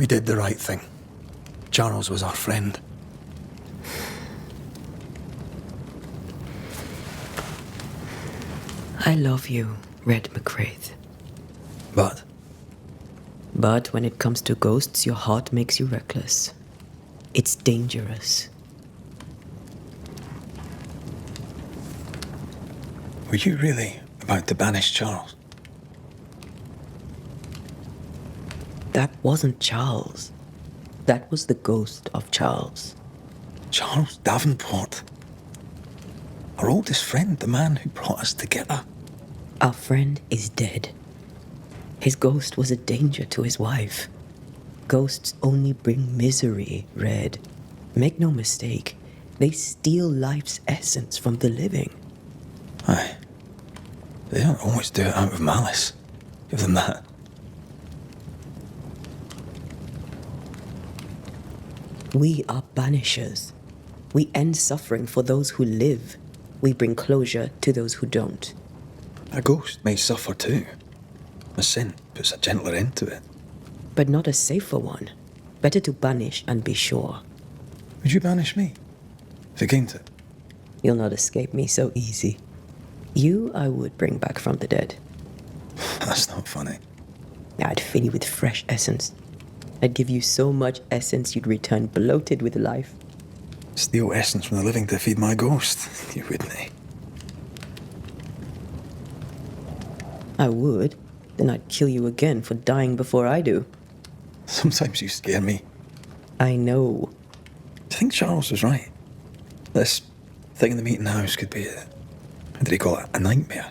We did the right thing. Charles was our friend. I love you, Red McCraith. But But when it comes to ghosts, your heart makes you reckless. It's dangerous. were you really about to banish Charles? That wasn't Charles. That was the ghost of Charles. Charles Davenport? Our oldest friend, the man who brought us together. Our friend is dead. His ghost was a danger to his wife. Ghosts only bring misery, Red. Make no mistake, they steal life's essence from the living. Aye. They don't always do it out of malice. Give them that. We are banishers. We end suffering for those who live. We bring closure to those who don't. A ghost may suffer too. A sin puts a gentler end to it. But not a safer one. Better to banish and be sure. Would you banish me? If it came to it? You'll not escape me so easy. You I would bring back from the dead. That's not funny. I'd fill you with fresh essence. I'd give you so much essence you'd return bloated with life. Steal essence from the living to feed my ghost. You wouldn't, eh? I would. Then I'd kill you again for dying before I do. Sometimes you scare me. I know. Do you think Charles was right? This thing in the meeting house could be what did he call it? A nightmare?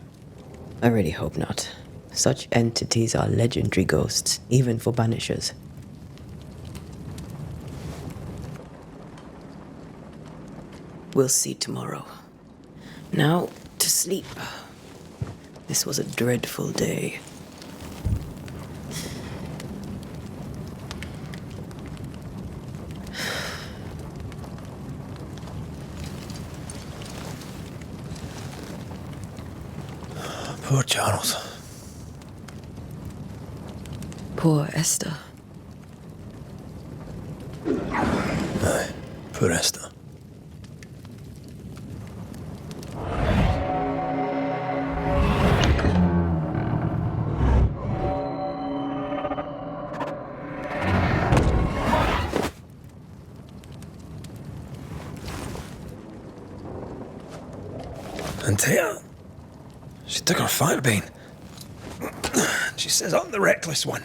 I really hope not. Such entities are legendary ghosts, even for banishers. We'll see tomorrow. Now, to sleep. This was a dreadful day. Poor Charles. Poor Esther. Aye, poor Esther. And Taya, she took her firebane. She says I'm the reckless one.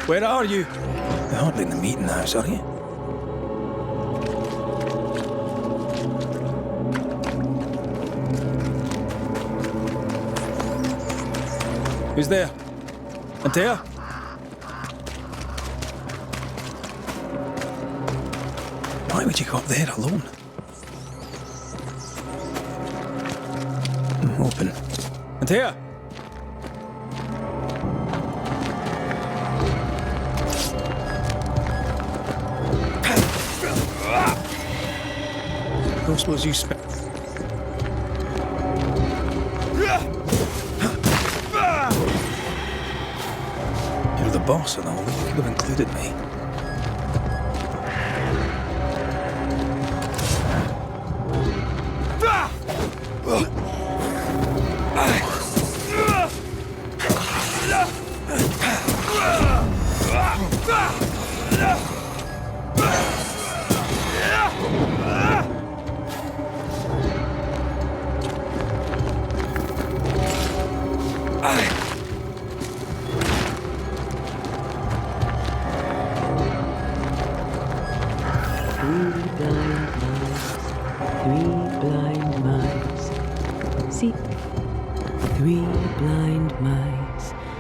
Where are you? You're hardly in the meeting house, are you? Who's there? Antea? Why would you go up there alone? Open. Antea? I don't suppose you spent. You're the boss and all, you could have included me.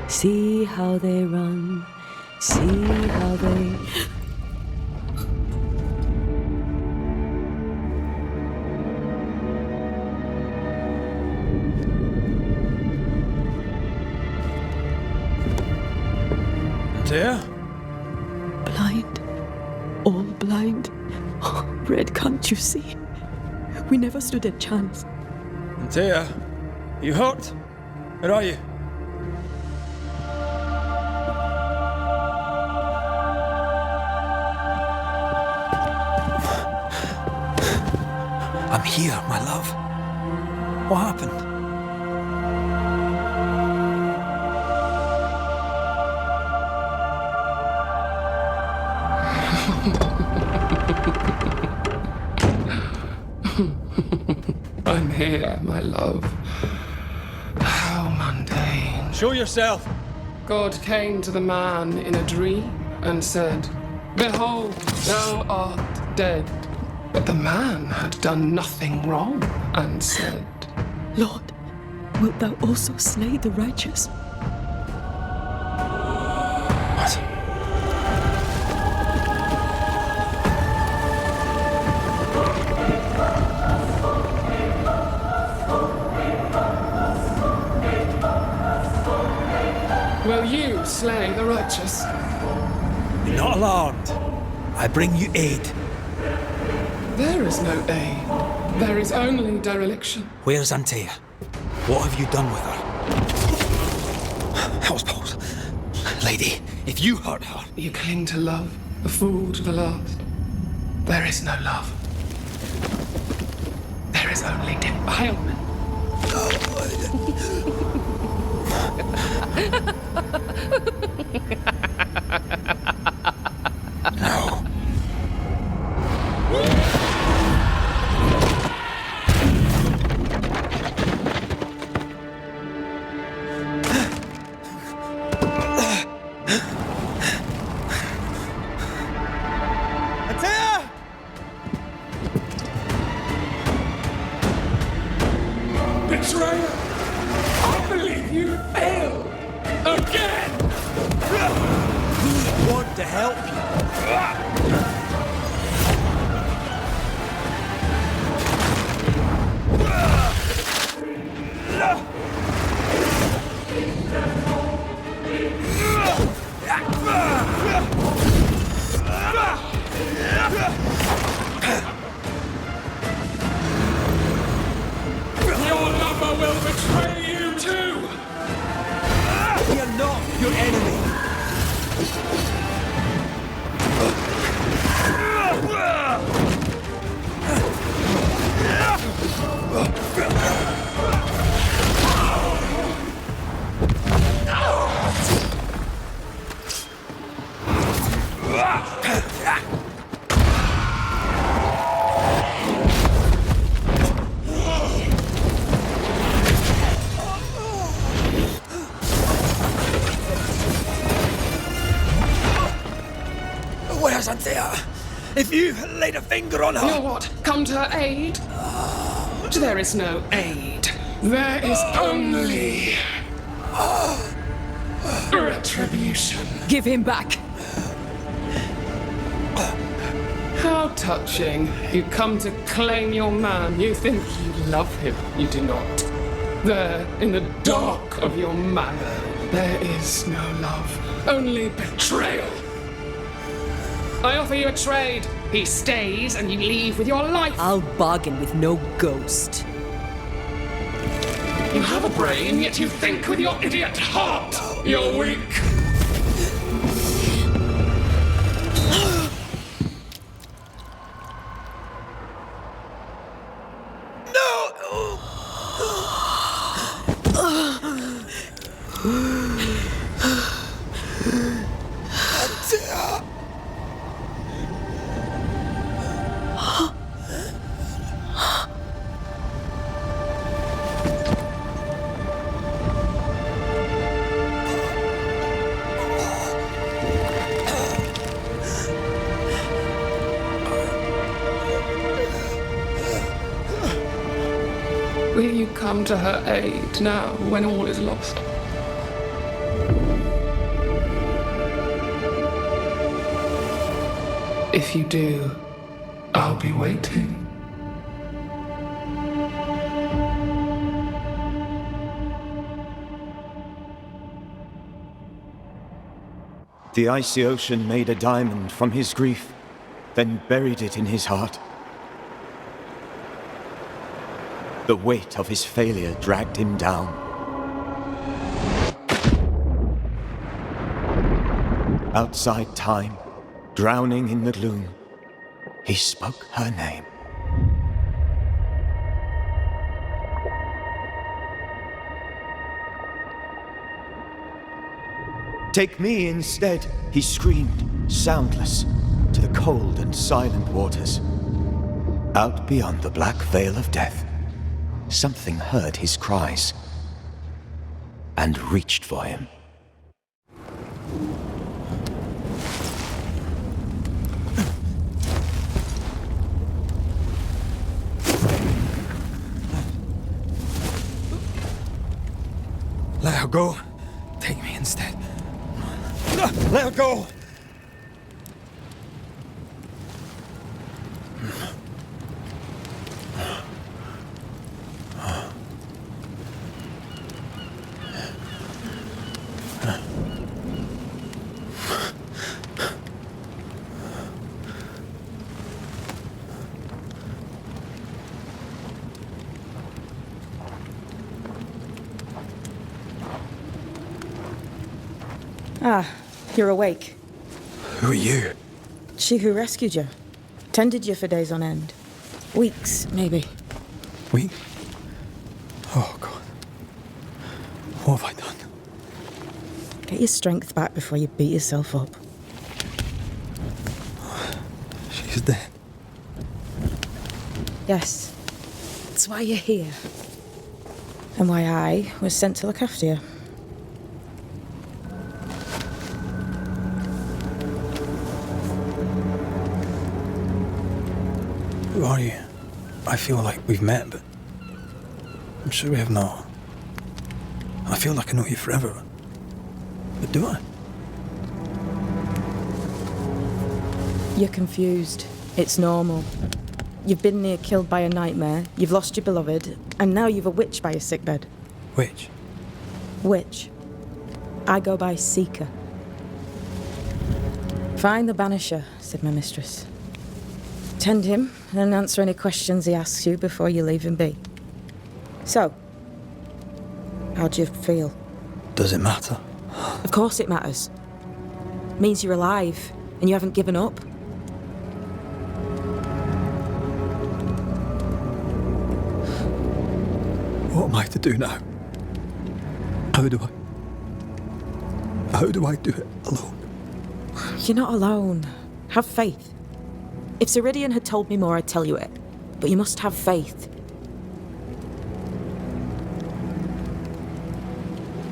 See how they run, see how they... There? Blind, all blind. Oh, Red, can't you see? We never stood a chance. Antea, you hurt? Where are you? I'm here, my love. What happened? I'm here, my love. How mundane. Show yourself! God came to the man in a dream and said, "Behold, thou art dead." But the man had done nothing wrong and said, Lord, wilt thou also slay the righteous? What? "Will you slay the righteous?" Be not alarmed. I bring you aid. There is no aid. There is only dereliction. Where's Antea? What have you done with her? Hellsballs. Lady, if you hurt her... You cling to love, a fool to the last. There is no love. There is only defilement. No. Betrayer! I believe you failed! Again! We want to help you. Your lover will betray you too! We are not your enemy. Where's Antea? If you laid a finger on her... You know what? Come to her aid? There is no aid. There is only... retribution. Give him back. How touching. You come to claim your man. You think you love him. You do not. There, in the dark of your manor, there is no love. Only betrayal. I offer you a trade. He stays and you leave with your life. I'll bargain with no ghost. You have a brain, yet you think with your idiot heart. You're weak. Will you come to her aid now, when all is lost? If you do, I'll be waiting. The icy ocean made a diamond from his grief, then buried it in his heart. The weight of his failure dragged him down. Outside time, drowning in the gloom, he spoke her name. Take me instead, he screamed, soundless, to the cold and silent waters. Out beyond the black veil of death, something heard his cries and reached for him. Let her go. Take me instead. Let her go! Ah, you're awake. Who are you? She who rescued you. Tended you for days on end. Weeks, maybe. Weeks? Oh, God. What have I done? Get your strength back before you beat yourself up. She's dead. Yes. That's why you're here. And why I was sent to look after you. Who are you? I feel like we've met, but I'm sure we have not. I feel like I know you forever. But do I? You're confused. It's normal. You've been near killed by a nightmare, you've lost your beloved, and now you've a witch by your sickbed. Witch? Witch. I go by Seeker. Find the Banisher, said my mistress. Tend him, and answer any questions he asks you before you leave him be. So, how do you feel? Does it matter? Of course it matters. Means you're alive, and you haven't given up. What am I to do now? How do I do it alone? You're not alone. Have faith. If Ceridian had told me more, I'd tell you it. But you must have faith.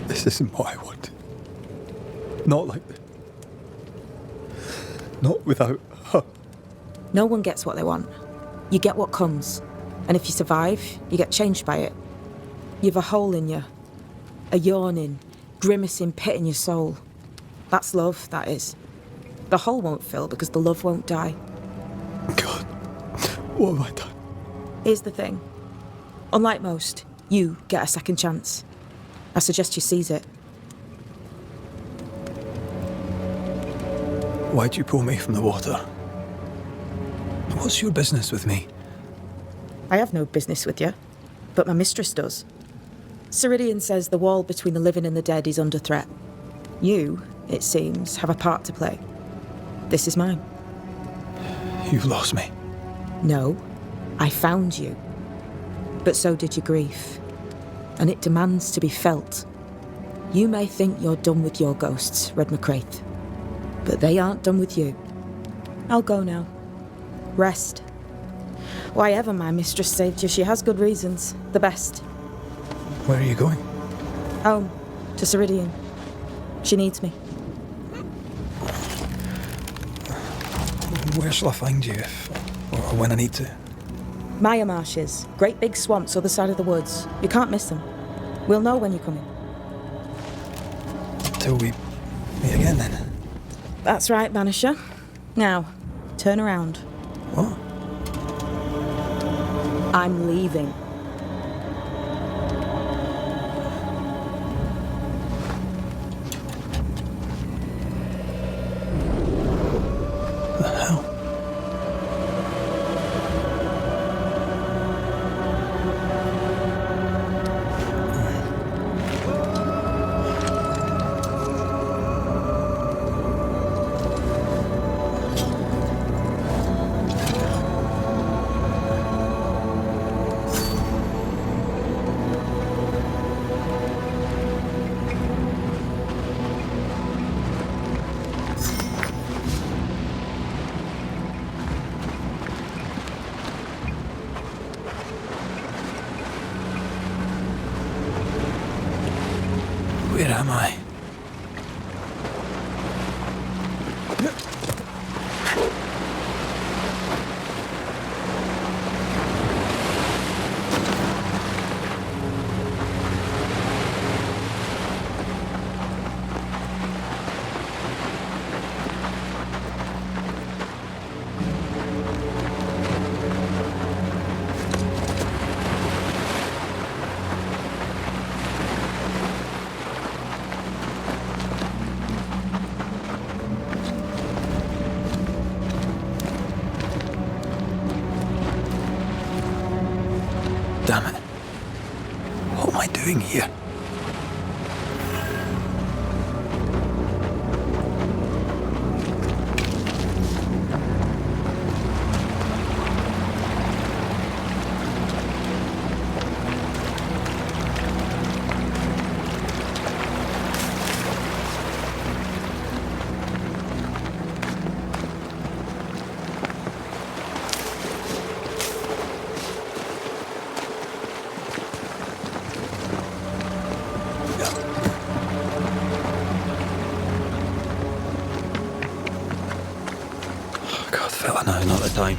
This isn't what I want. Not like this. Not without her. No one gets what they want. You get what comes. And if you survive, you get changed by it. You've a hole in you. A yawning, grimacing pit in your soul. That's love, that is. The hole won't fill because the love won't die. God, what have I done? Here's the thing. Unlike most, you get a second chance. I suggest you seize it. Why'd you pull me from the water? What's your business with me? I have no business with you, but my mistress does. Ceridian says the wall between the living and the dead is under threat. You, it seems, have a part to play. This is mine. You've lost me. No, I found you. But so did your grief. And it demands to be felt. You may think you're done with your ghosts, Red McCraith. But they aren't done with you. I'll go now. Rest. Why ever my mistress saved you, she has good reasons. The best. Where are you going? Home. To Ceridian. She needs me. Where shall I find you if, or when I need to? Maya Marshes. Great big swamps other side of the woods. You can't miss them. We'll know when you're coming. Till we meet again then. That's right, Banisher. Now, turn around. What? I'm leaving. The hell? Where am I? Damn it. What am I doing here? God, fella, now is not the time.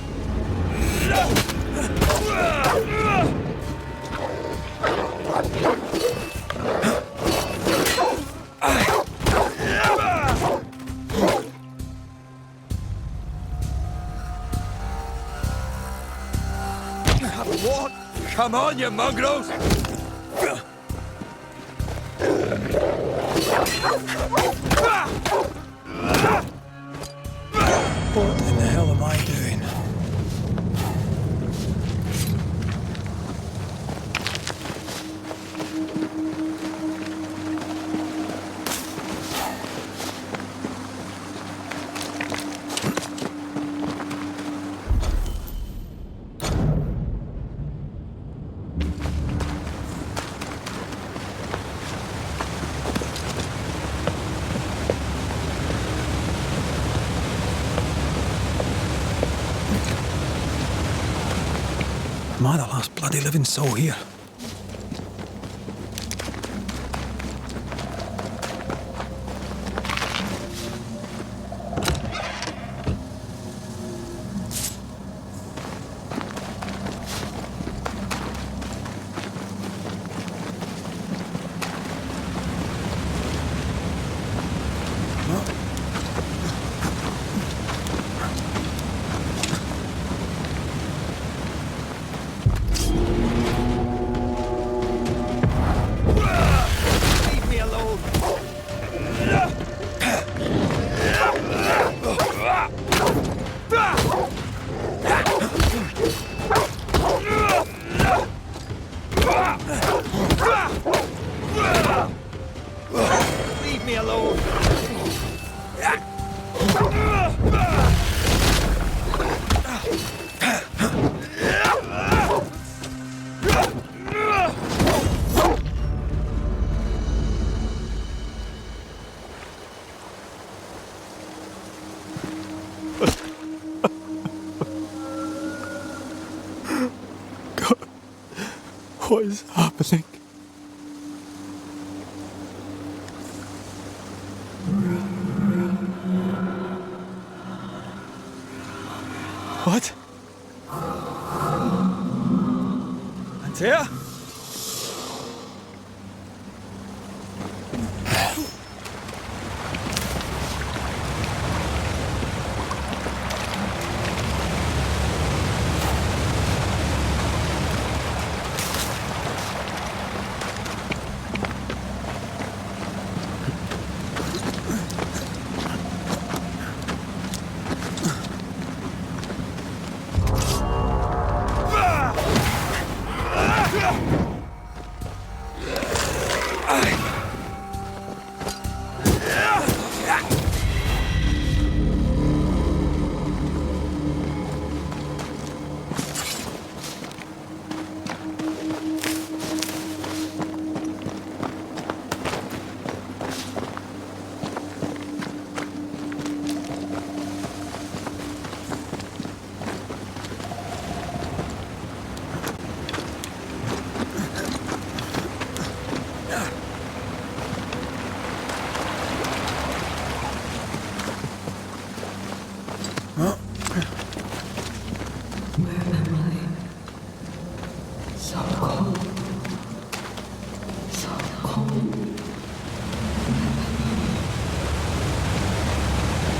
What? Come on, you mongrels! What in the hell am I doing? Am I the last bloody living soul here? Leave me alone! God, what is happening? What? Antea?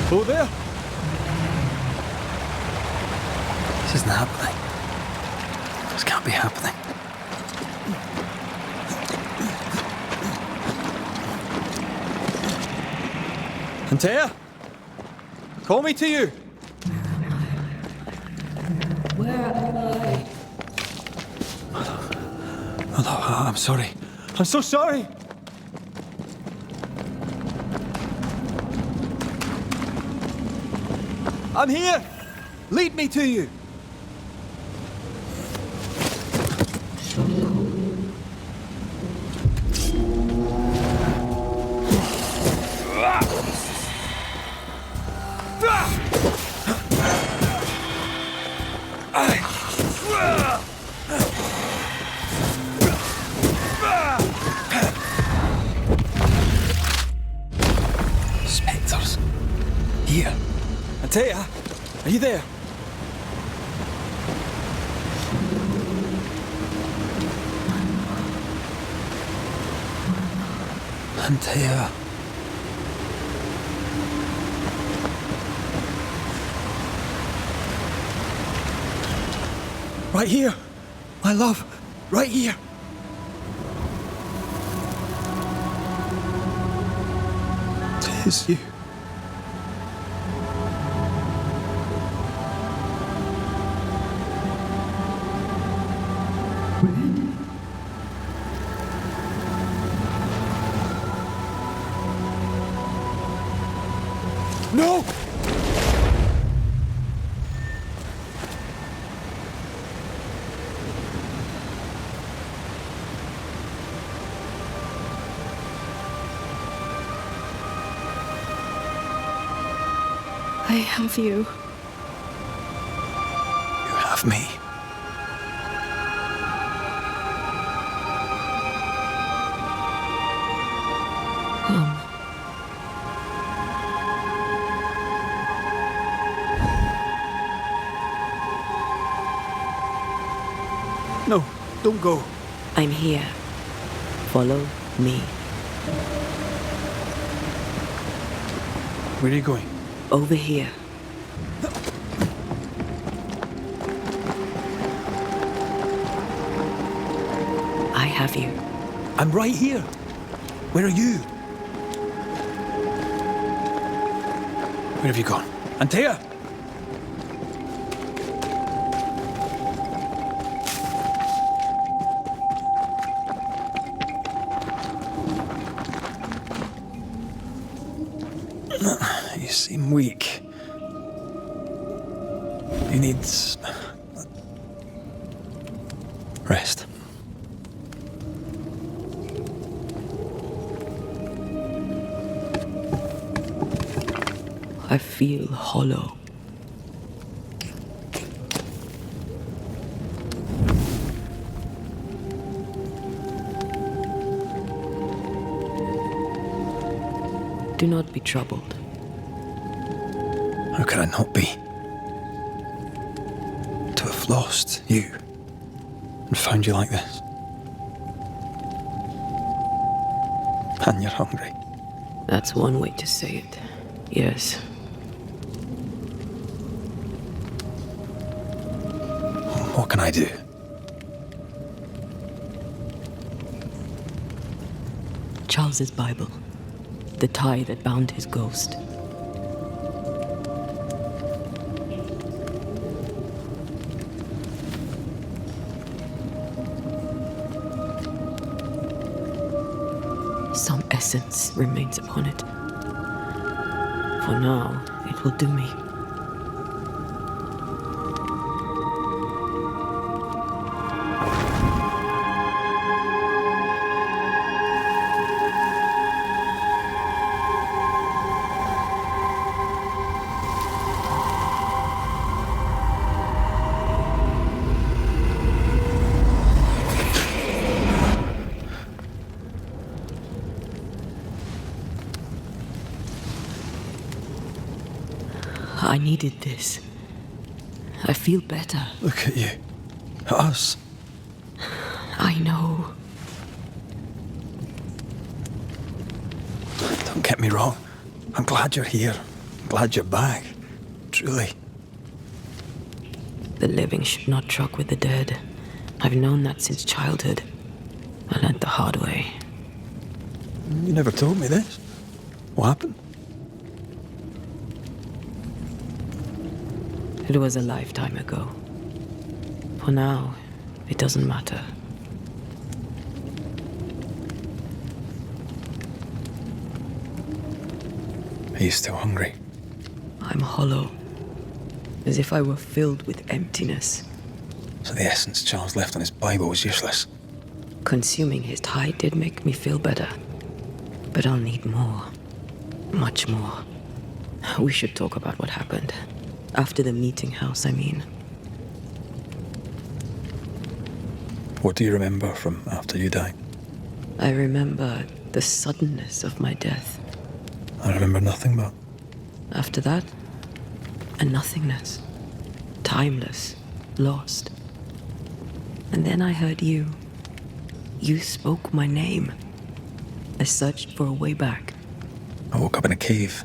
Oh, there! This isn't happening. This can't be happening. Antea? Call me to you! Where am I? Oh, I'm sorry. I'm so sorry! I'm here! Lead me to you! Spectres. Here. Antea, are you there? Antea. Right here, my love, right here. Tis you. No! I have you. You have me. Come. No, don't go. I'm here. Follow me. Where are you going? Over here. I have you. I'm right here. Where are you? Where have you gone? Antea! You seem weak. You need rest. I feel hollow. Do not be troubled. How could I not be? To have lost you and found you like this. And you're hungry. That's one way to say it. Yes. What can I do? Charles's Bible. The tie that bound his ghost. Some essence remains upon it. For now, it will do me. I needed this. I feel better. Look at you. At us. I know. Don't get me wrong. I'm glad you're here. glad you're back. Truly. The living should not truck with the dead. I've known that since childhood. I learned the hard way. You never told me this. What happened? It was a lifetime ago. For now, it doesn't matter. Are you still hungry? I'm hollow, as if I were filled with emptiness. So the essence Charles left on his Bible was useless. Consuming his tide did make me feel better. But I'll need more. Much more. We should talk about what happened. After the meeting house, I mean. What do you remember from after you died? I remember the suddenness of my death. I remember nothing but... After that, a nothingness. Timeless. Lost. And then I heard you. You spoke my name. I searched for a way back. I woke up in a cave.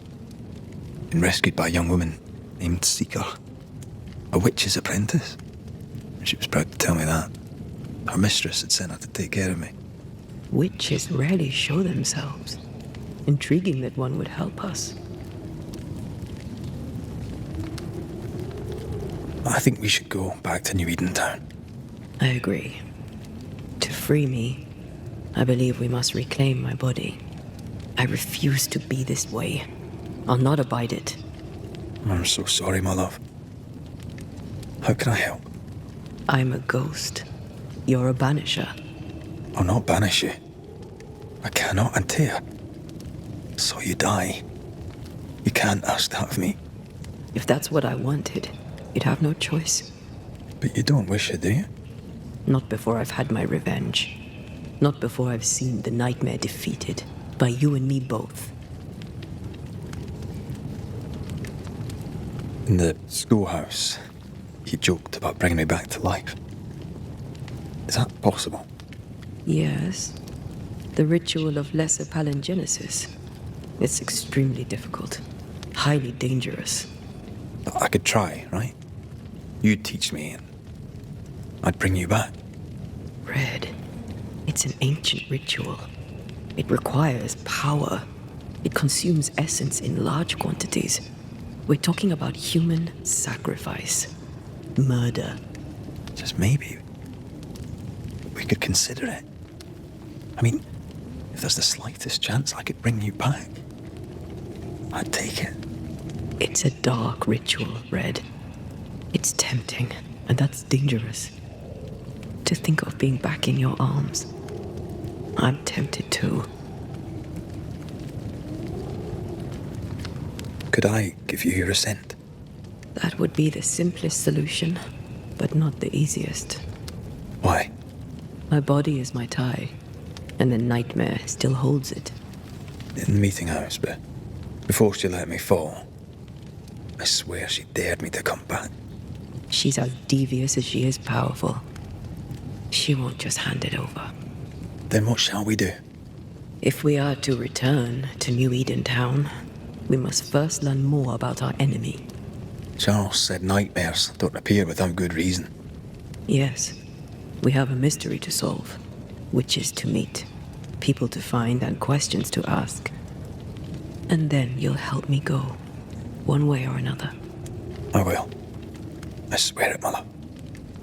Been rescued by a young woman named Seeker. A witch's apprentice. And she was proud to tell me that. Her mistress had sent her to take care of me. Witches rarely show themselves. Intriguing that one would help us. I think we should go back to New Eden Town. I agree. To free me, I believe we must reclaim my body. I refuse to be this way. I'll not abide it. I'm so sorry, my love. How can I help? I'm a ghost. You're a banisher. I'll not banish you. I cannot, Antea. So you die. You can't ask that of me. If that's what I wanted, you'd have no choice. But you don't wish it, do you? Not before I've had my revenge. Not before I've seen the nightmare defeated. By you and me both. In the schoolhouse, you joked about bringing me back to life. Is that possible? Yes. The ritual of lesser palingenesis. It's extremely difficult. Highly dangerous. I could try, right? You'd teach me and I'd bring you back. Red. It's an ancient ritual. It requires power. It consumes essence in large quantities. We're talking about human sacrifice. Murder. Just maybe we could consider it. I mean, if there's the slightest chance I could bring you back, I'd take it. It's a dark ritual, Red. It's tempting, and that's dangerous. To think of being back in your arms. I'm tempted too. Could I give you your assent? That would be the simplest solution, but not the easiest. Why? My body is my tie, and the nightmare still holds it. In the meeting house, but before she let me fall, I swear she dared me to come back. She's as devious as she is powerful. She won't just hand it over. Then what shall we do? If we are to return to New Eden Town, we must first learn more about our enemy. Charles said nightmares don't appear without good reason. Yes, we have a mystery to solve. Witches to meet, people to find, and questions to ask. And then you'll help me go, one way or another. I will. I swear it, my love.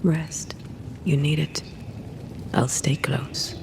Rest. You need it. I'll stay close.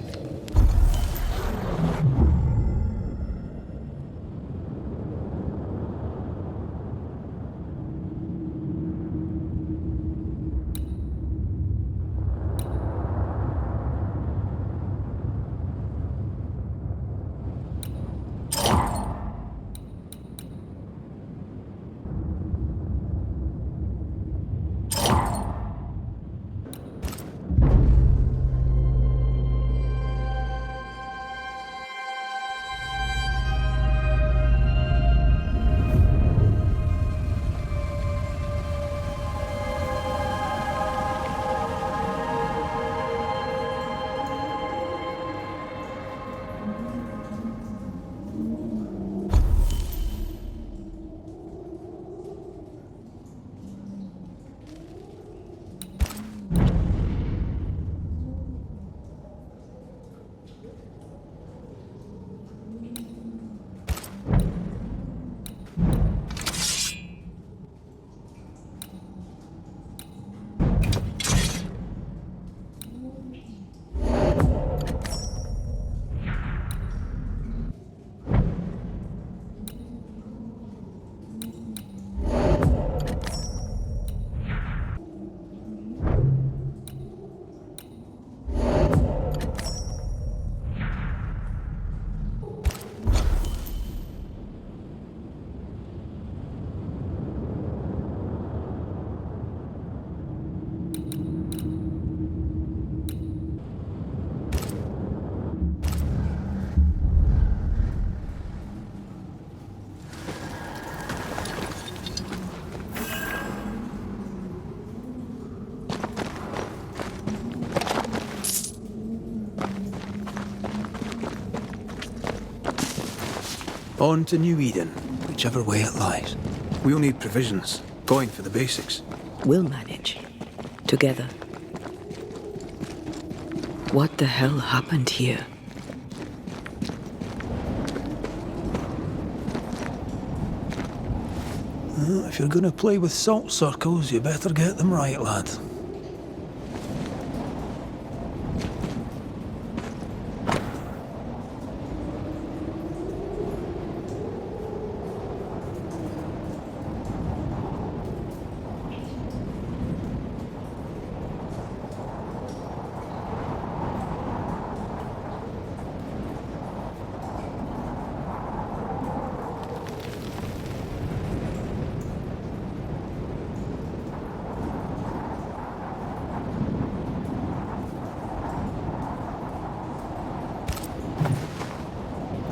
On to New Eden, whichever way it lies. We'll need provisions, coin for the basics. We'll manage. Together. What the hell happened here? If you're gonna play with salt circles, you better get them right, lad.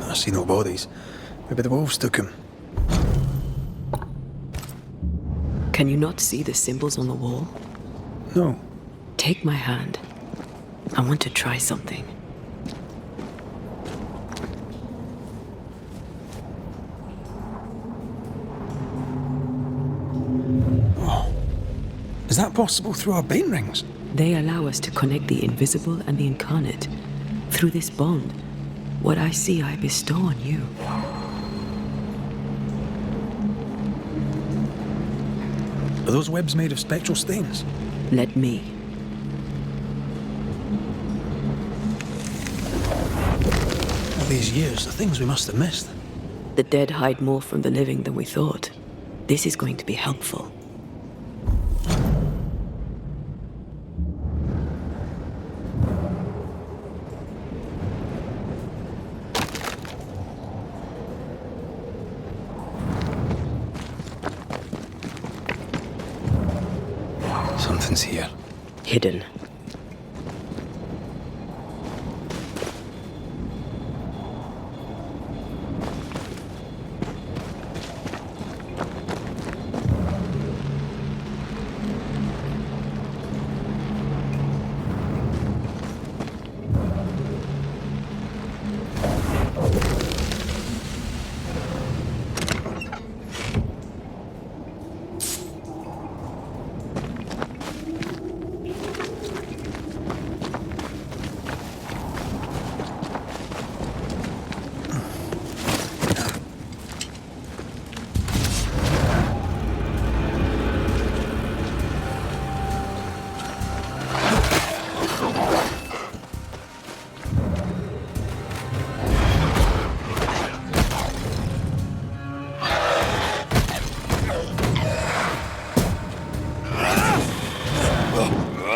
I see no bodies. Maybe the wolves took him. Can you not see the symbols on the wall? No. Take my hand. I want to try something. Oh. Is that possible through our bane rings? They allow us to connect the invisible and the incarnate. Through this bond, what I see I bestow on you. Are those webs made of spectral stains? Let me. All these years, the things we must have missed. The dead hide more from the living than we thought. This is going to be helpful. Something's here. Hidden.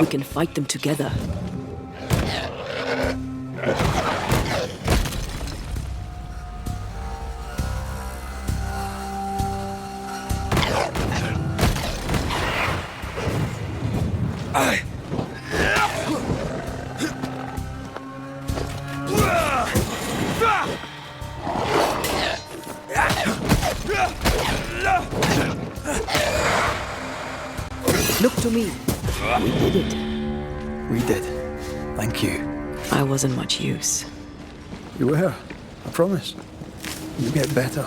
We can fight them together. Look to me. We did it. We did. Thank you. I wasn't much use. You were. I promise. You get better.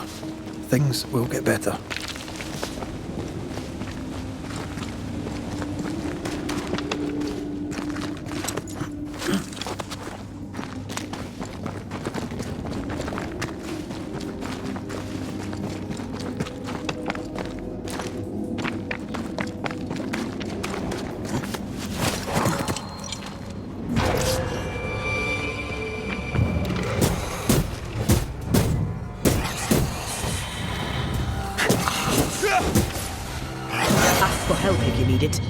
Things will get better. Ask for help if you need it.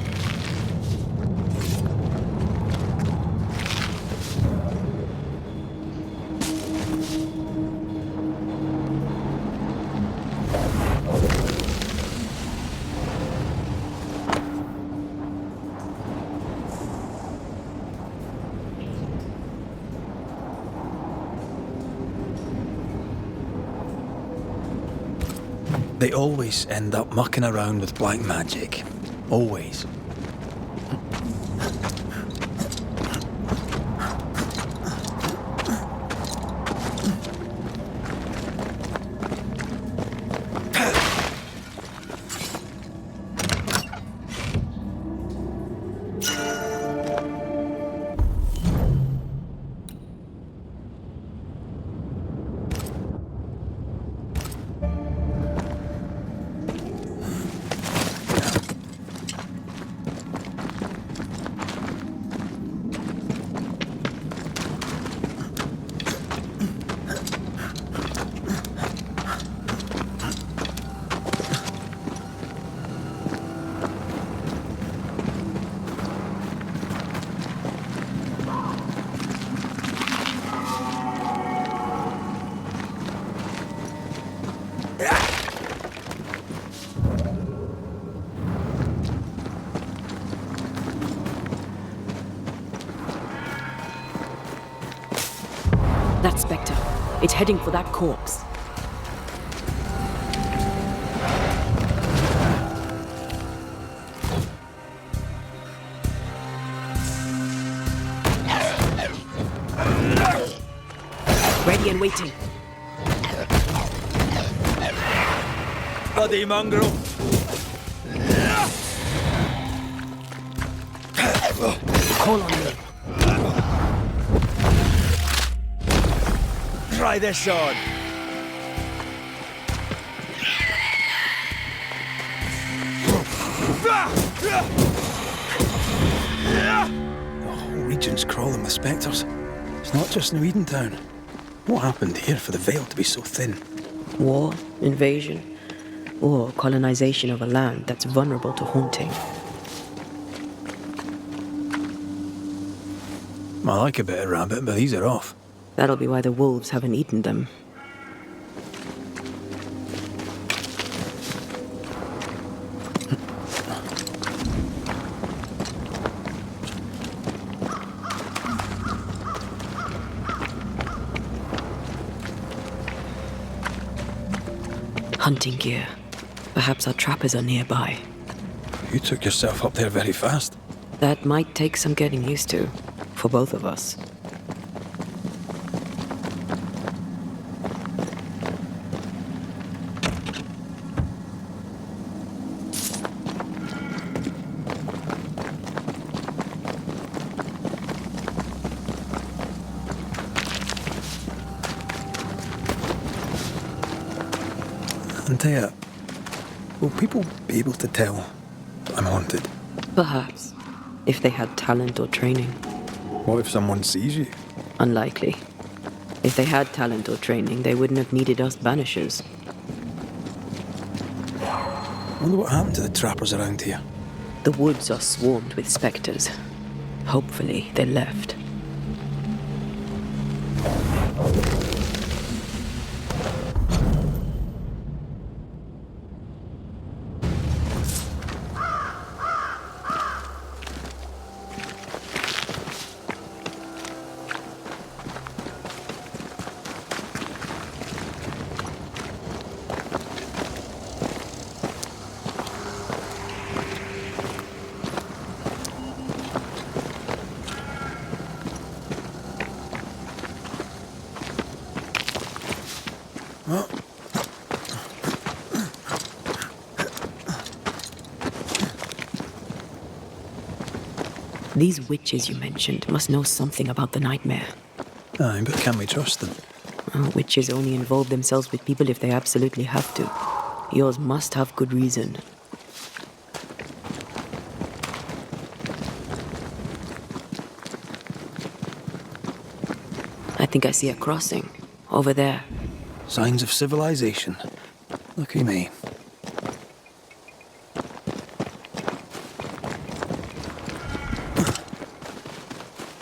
They always end up mucking around with black magic. Always. That spectre. It's heading for that corpse. Ready and waiting. Bloody mongrel! Call on me. Try this on! The whole region's crawling with spectres. It's not just New Edentown. What happened here for the veil to be so thin? War, invasion, or colonization of a land that's vulnerable to haunting. I like a bit of rabbit, but these are off. That'll be why the wolves haven't eaten them. Hunting gear. Perhaps our trappers are nearby. You took yourself up there very fast. That might take some getting used to, for both of us. Antea, will people be able to tell I'm haunted? Perhaps, if they had talent or training. What if someone sees you? Unlikely. If they had talent or training, they wouldn't have needed us Banishes. I wonder what happened to the trappers around here. The woods are swarmed with spectres. Hopefully, they left. These witches you mentioned must know something about the nightmare. Aye, but can we trust them? Witches only involve themselves with people if they absolutely have to. Yours must have good reason. I think I see a crossing. Over there. Signs of civilization. Lucky me.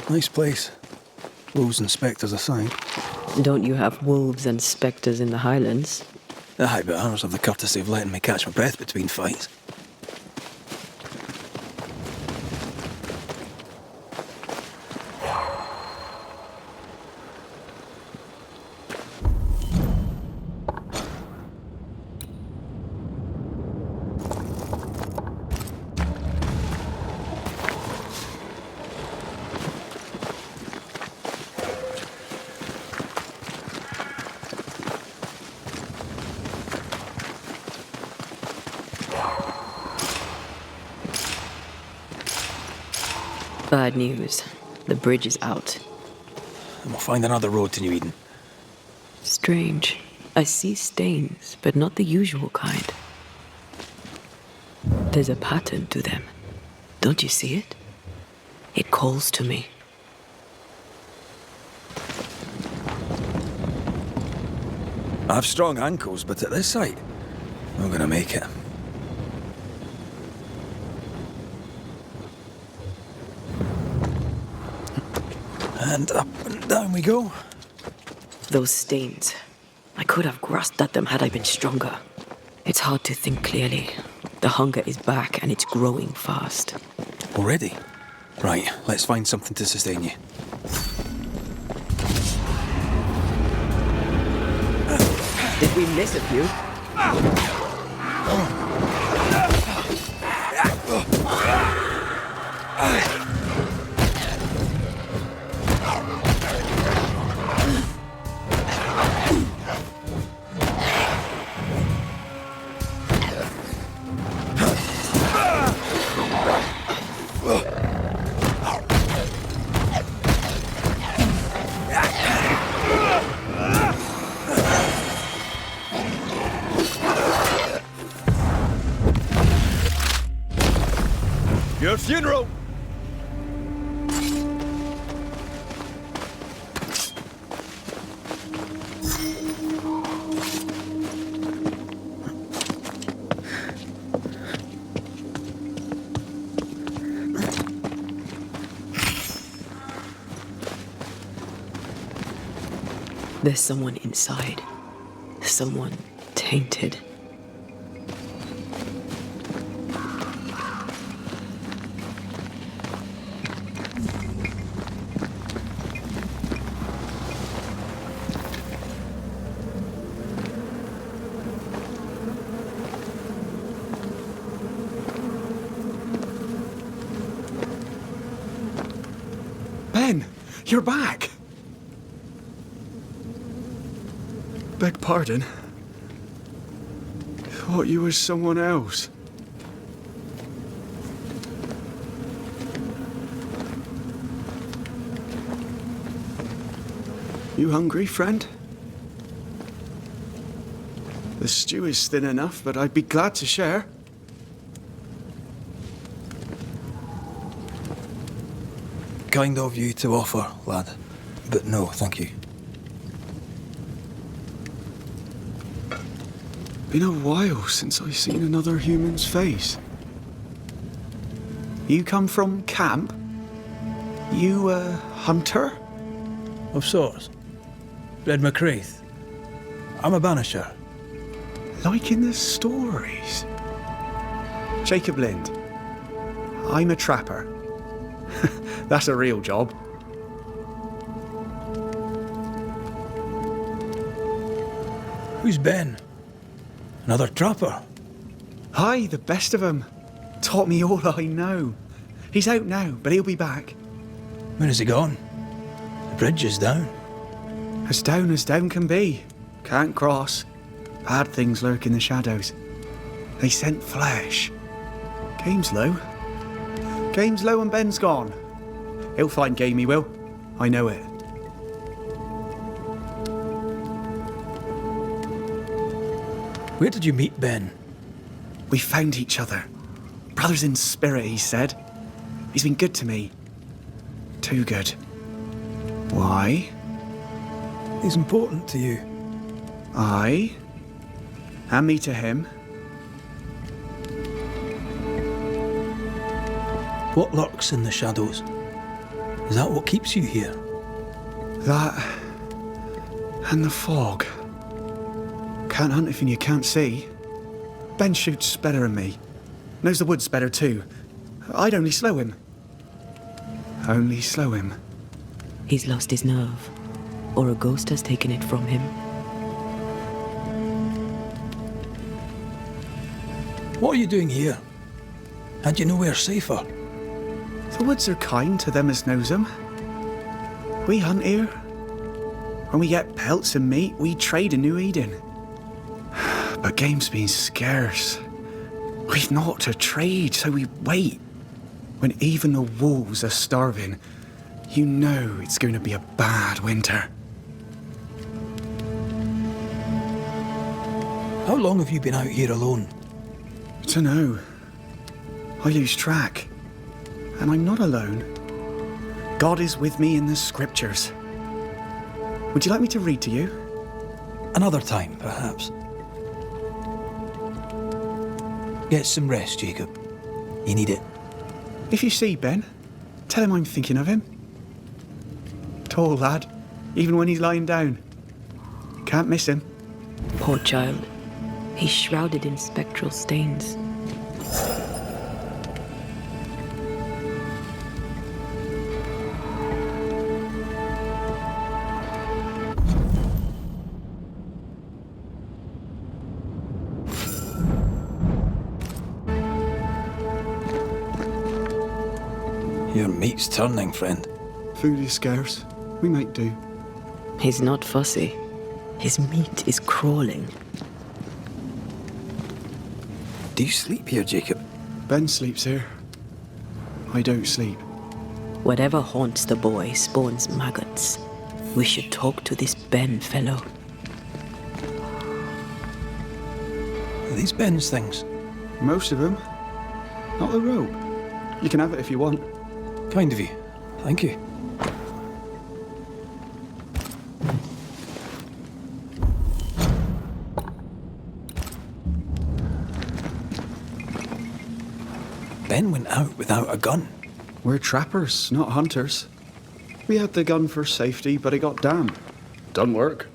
Nice place. Wolves and spectres aside. Don't you have wolves and spectres in the Highlands? Aye, but ours have the courtesy of letting me catch my breath between fights. Bad news. The bridge is out. And we'll find another road to New Eden. Strange. I see stains, but not the usual kind. There's a pattern to them. Don't you see it? It calls to me. I have strong ankles, but at this site, I'm gonna make it. And up and down we go. Those stains. I could have grasped at them had I been stronger. It's hard to think clearly. The hunger is back and it's growing fast. Already? Right, let's find something to sustain you. Did we miss a few? Your funeral! There's someone inside. Someone tainted. Ben, you're back! Beg pardon. Thought you was someone else. You hungry, friend? The stew is thin enough, but I'd be glad to share. Kind of you to offer, lad. But no, thank you. Been a while since I've seen another human's face. You come from camp? You a hunter? Of sorts. Red McCraith. I'm a banisher. Like in the stories. Jacob Lind. I'm a trapper. That's a real job. Who's Ben? Another trapper? Aye, the best of 'em. Taught me all I know. He's out now, but he'll be back. When is he gone? The bridge is down. As down can be. Can't cross. Bad things lurk in the shadows. They scent flesh. Game's low. Game's low and Ben's gone. He'll find game, he will. I know it. Where did you meet Ben? We found each other. Brothers in spirit, he said. He's been good to me. Too good. Why? He's important to you. Aye. And me to him. What lurks in the shadows? Is that what keeps you here? That and the fog. Can't hunt if you can't see. Ben shoots better than me. Knows the woods better too. I'd only slow him. Only slow him. He's lost his nerve. Or a ghost has taken it from him. What are you doing here? Had you nowhere safer? The woods are kind to them as knows 'em. We hunt here. When we get pelts and meat, we trade in New Eden. But game's been scarce. We've naught to trade, so we wait. When even the wolves are starving, you know it's going to be a bad winter. How long have you been out here alone? Dunno. I lose track. And I'm not alone. God is with me in the scriptures. Would you like me to read to you? Another time, perhaps. Get some rest, Jacob. You need it. If you see Ben, tell him I'm thinking of him. Tall lad, even when he's lying down. Can't miss him. Poor child. He's shrouded in spectral stains. Your meat's turning, friend. Food is scarce. We make do. He's not fussy. His meat is crawling. Do you sleep here, Jacob? Ben sleeps here. I don't sleep. Whatever haunts the boy spawns maggots. We should talk to this Ben fellow. Are these Ben's things? Most of them. Not the rope. You can have it if you want. Kind of you. Thank you. Ben went out without a gun. We're trappers, not hunters. We had the gun for safety, but it got damp. Done work.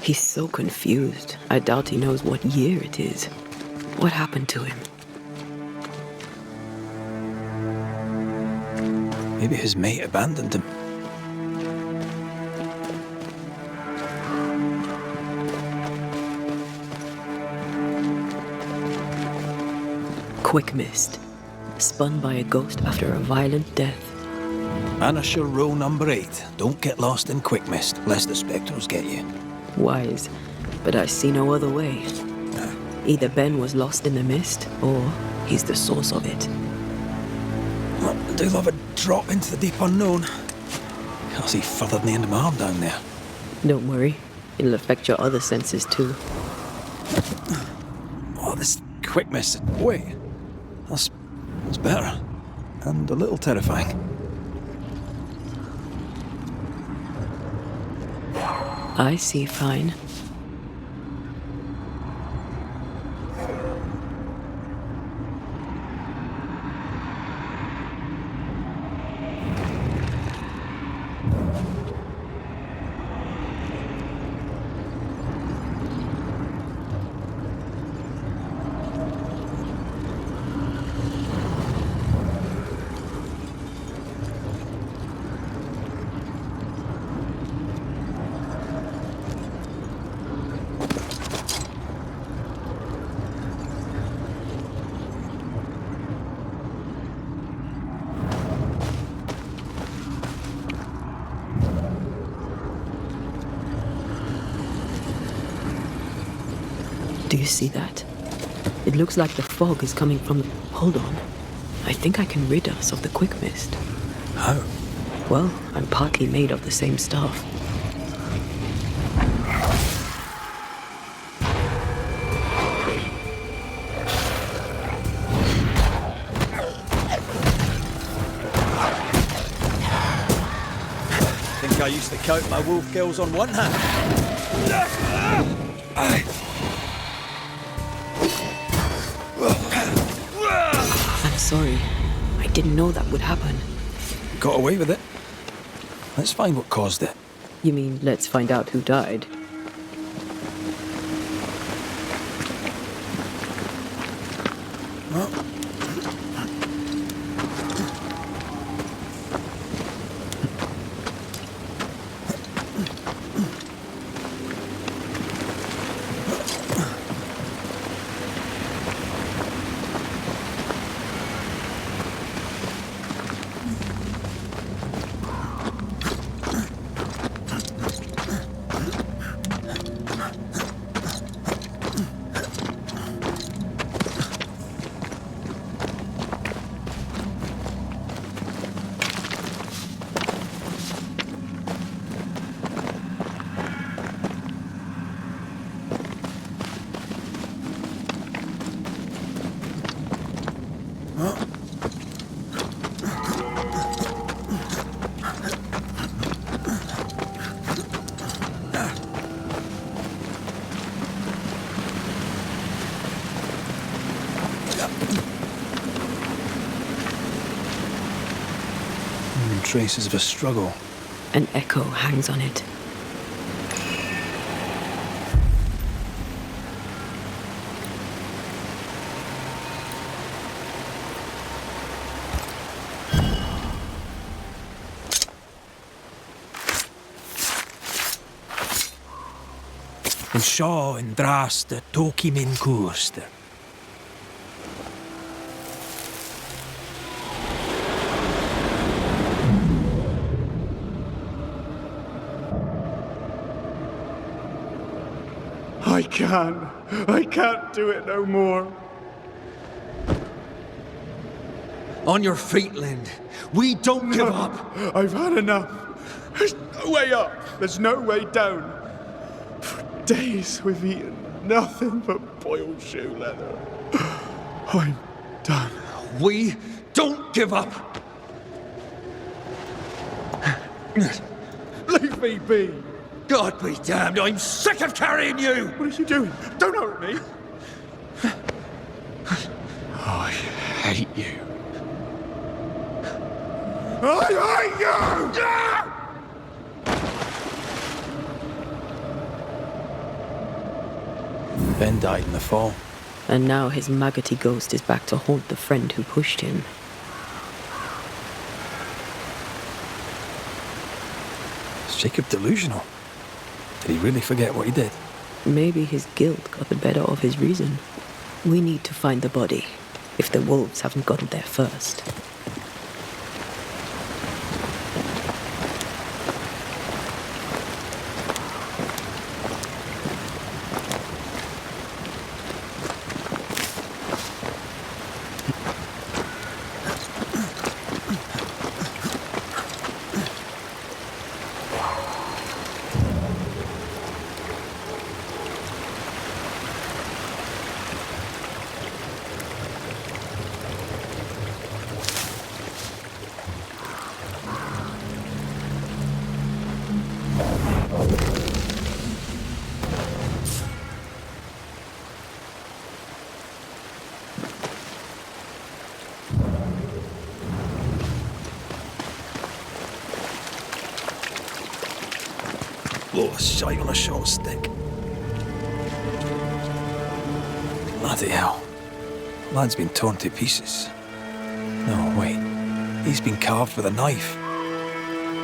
He's so confused. I doubt he knows what year it is. What happened to him? Maybe his mate abandoned him. Quick mist. Spun by a ghost after a violent death. Banishes rule number 8. Don't get lost in quick mist, lest the spectres get you. Wise, but I see no other way. Either Ben was lost in the mist, or he's the source of it. Well, I do love a drop into the deep unknown. Can't see further than the end of my arm down there. Don't worry, it'll affect your other senses too. Oh, this quick mist. Wait, that's better. And a little terrifying. I see fine. Do you see that? It looks like the fog is coming from the... Hold on. I think I can rid us of the quick mist. How? Well, I'm partly made of the same stuff. Think I used to count my wolf kills on one hand. I'm sorry. I didn't know that would happen. Got away with it. Let's find what caused it. You mean, let's find out who died? Traces of a struggle. An echo hangs on it. and Shaw and Drast Toki Min Kurster. I can't do it no more. On your feet, Lind. We don't give up. I've had enough. There's no way up. There's no way down. For days we've eaten nothing but boiled shoe leather. I'm done. We don't give up. Leave me be. God be damned, I'm sick of carrying you! What are you doing? Don't hurt me. I hate you. I hate you! Ben died in the fall. And now his maggoty ghost is back to haunt the friend who pushed him. Is Jacob delusional? Did he really forget what he did? Maybe his guilt got the better of his reason. We need to find the body, if the wolves haven't gotten there first. Blow a shite on a short stick. Bloody hell. Lad's been torn to pieces. No, wait. He's been carved with a knife.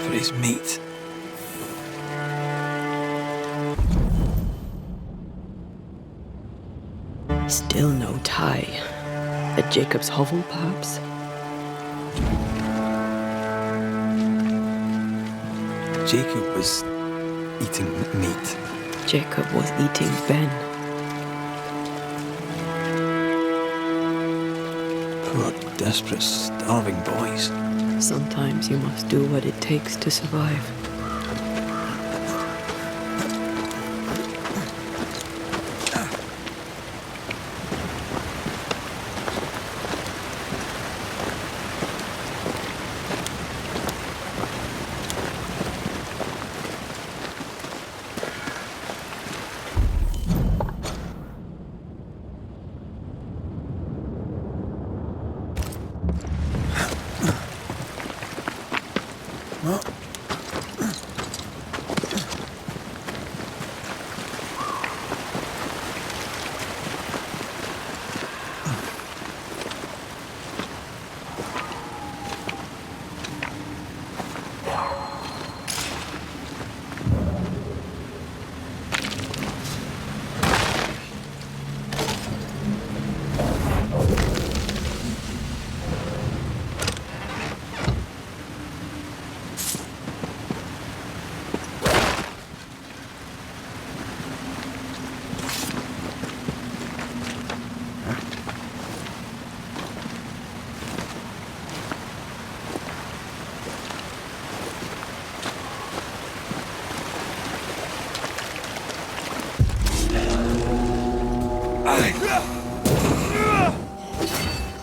For his meat. Still no tie. At Jacob's hovel, perhaps? Jacob was eating meat. Jacob was eating Ben. Poor, desperate, starving boys. Sometimes you must do what it takes to survive.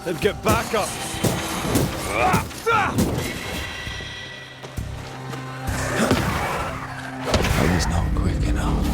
Then get back up! I was not quick enough.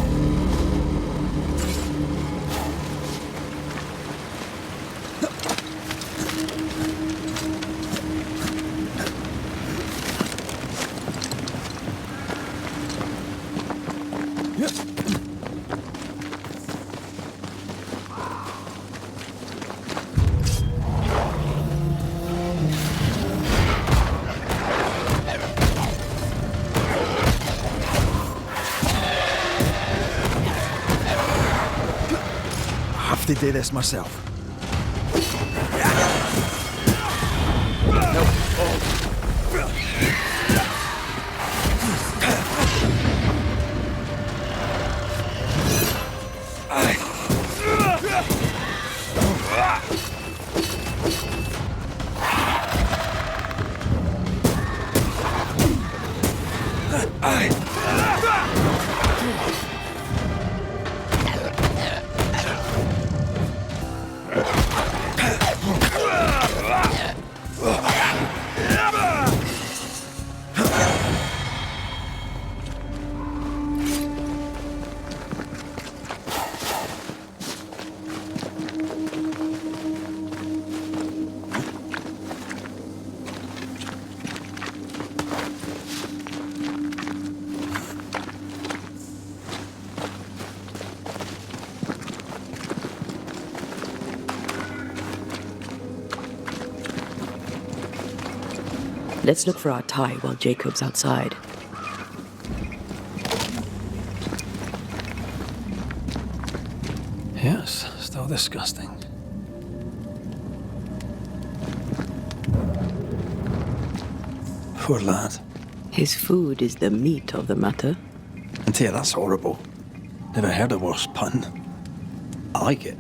do this myself. Let's look for our tie while Jacob's outside. Yes, still disgusting. Poor lad. His food is the meat of the matter. And tell you, that's horrible. Never heard a worse pun. I like it.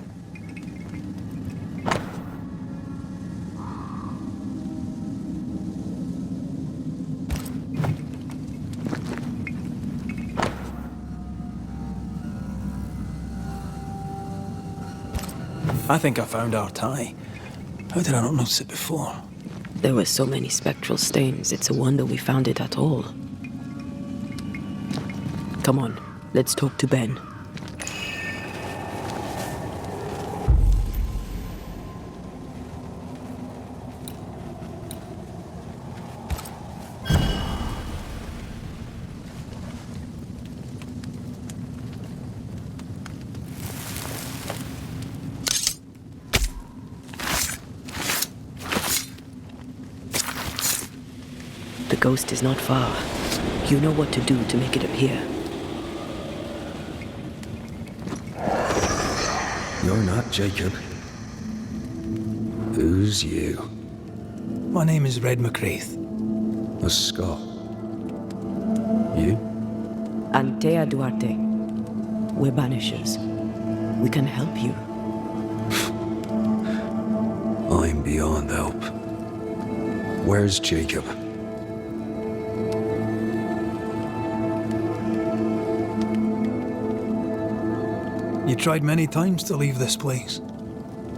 I think I found our tie. How did I not notice it before? There were so many spectral stains, it's a wonder we found it at all. Come on, let's talk to Ben. The ghost is not far. You know what to do to make it appear. You're not Jacob. Who's you? My name is Red McCraith. A Scot. You? Antea Duarte. We're Banishes. We can help you. I'm beyond help. Where's Jacob? You tried many times to leave this place.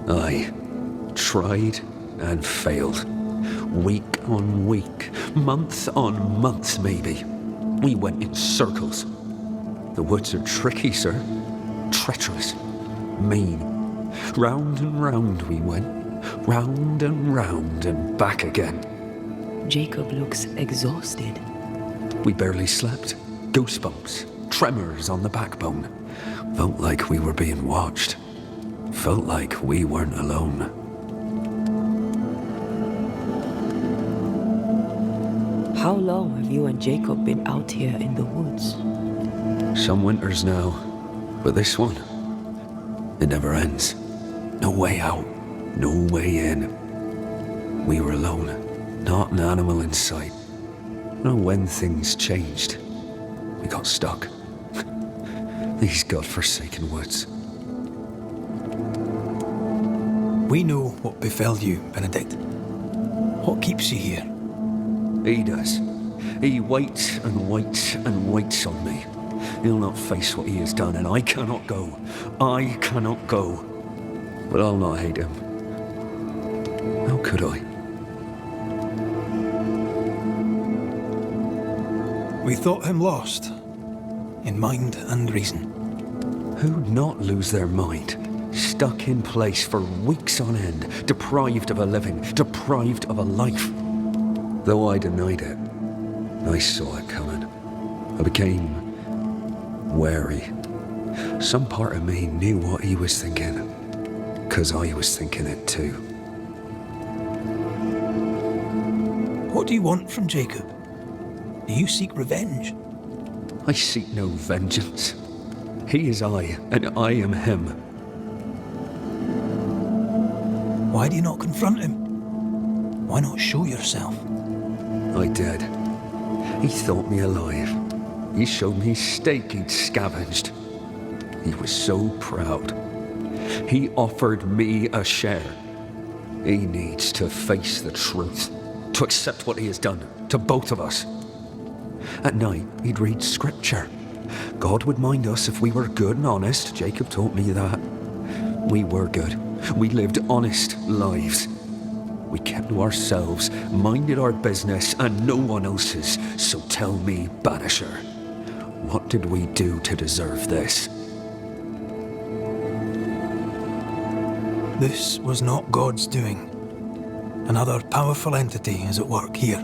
I tried and failed. Week on week, month on month maybe. We went in circles. The woods are tricky, sir. Treacherous. Mean. Round and round we went. Round and back again. Jacob looks exhausted. We barely slept. Goosebumps. Tremors on the backbone. Felt like we were being watched. Felt like we weren't alone. How long have you and Jacob been out here in the woods? Some winters now, but this one, it never ends. No way out, no way in. We were alone, not an animal in sight. I don't know when things changed. We got stuck. These godforsaken woods. We know what befell you, Benedict. What keeps you here? He does. He waits and waits and waits on me. He'll not face what he has done, and I cannot go. I cannot go. But I'll not hate him. How could I? We thought him lost, in mind and reason. Who'd not lose their mind? Stuck in place for weeks on end, deprived of a living, deprived of a life. Though I denied it, I saw it coming. I became wary. Some part of me knew what he was thinking, 'cause I was thinking it too. What do you want from Jacob? Do you seek revenge? I seek no vengeance. He is I, and I am him. Why do you not confront him? Why not show yourself? I did. He thought me alive. He showed me steak he'd scavenged. He was so proud. He offered me a share. He needs to face the truth, to accept what he has done to both of us. At night, he'd read scripture. God would mind us if we were good and honest. Jacob taught me that. We were good. We lived honest lives. We kept to ourselves, minded our business and no one else's. So tell me, Banisher, what did we do to deserve this? This was not God's doing. Another powerful entity is at work here.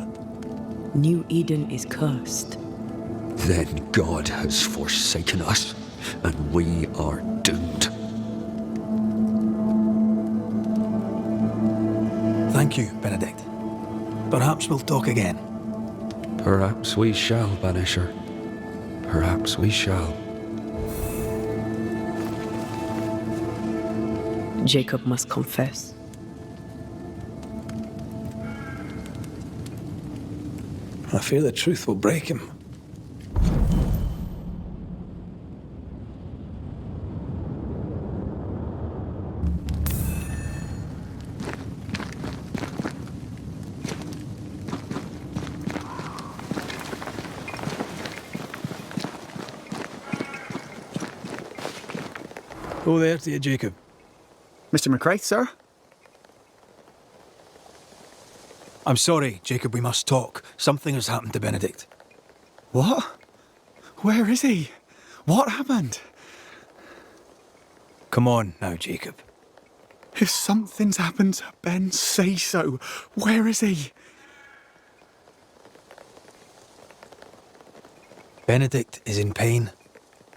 New Eden is cursed. Then God has forsaken us, and we are doomed. Thank you, Benedict. Perhaps we'll talk again. Perhaps we shall, Banisher. Perhaps we shall. Jacob must confess. I fear the truth will break him. Oh, there to you, Jacob. Mr. McCraith, sir? I'm sorry, Jacob, we must talk. Something has happened to Benedict. What? Where is he? What happened? Come on now, Jacob. If something's happened to Ben, say so. Where is he? Benedict is in pain.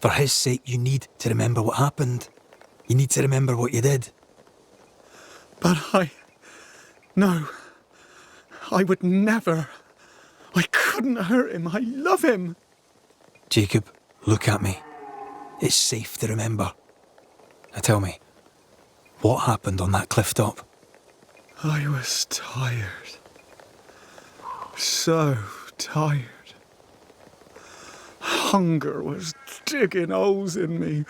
For his sake, you need to remember what happened. You need to remember what you did. But No. I would never. I couldn't hurt him. I love him. Jacob, look at me. It's safe to remember. Now tell me, what happened on that cliff top? I was tired. So tired. Hunger was digging holes in me,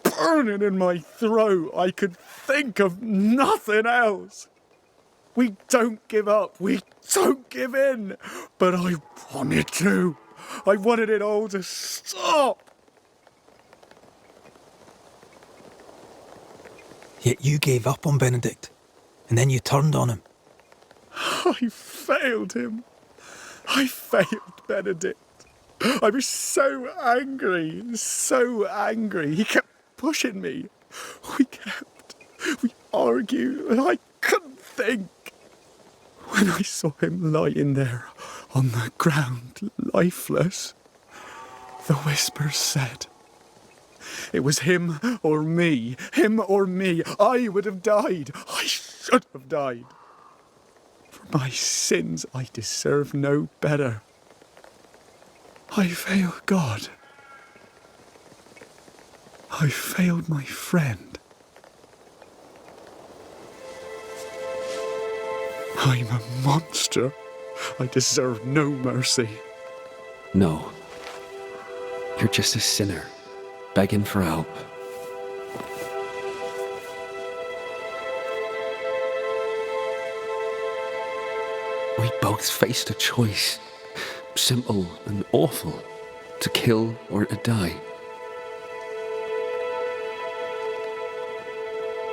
burning in my throat. I could think of nothing else. We don't give up. We don't give in. But I wanted to. I wanted it all to stop. Yet you gave up on Benedict, and then you turned on him. I failed him. I failed Benedict. I was so angry, so angry. He kept pushing me. We argued, and I couldn't think. When I saw him lying there on the ground, lifeless, the whispers said, it was him or me, him or me. I would have died. I should have died. For my sins, I deserve no better. I failed God. I failed my friend. I'm a monster. I deserve no mercy. No. You're just a sinner, begging for help. We both faced a choice, simple and awful, to kill or to die.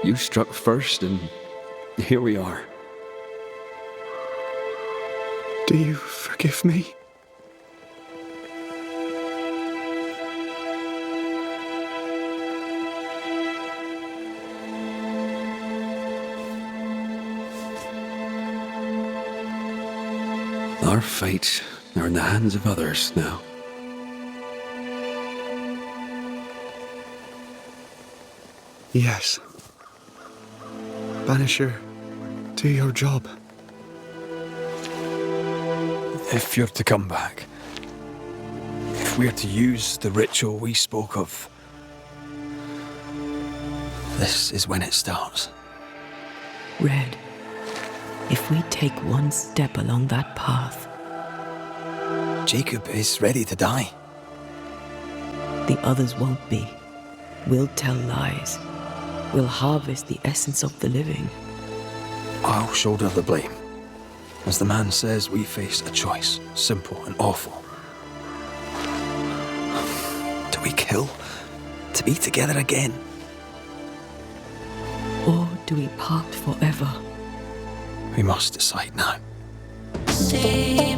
You struck first, and here we are. Do you forgive me? Our fates are in the hands of others now. Yes. Banisher, do your job. If you're to come back, if we're to use the ritual we spoke of, this is when it starts. Red, if we take one step along that path, Jacob is ready to die. the others won't be. We'll tell lies. We'll harvest the essence of the living. I'll shoulder the blame. As the man says, we face a choice, simple and awful. Do we kill to be together again? Or do we part forever? We must decide now. See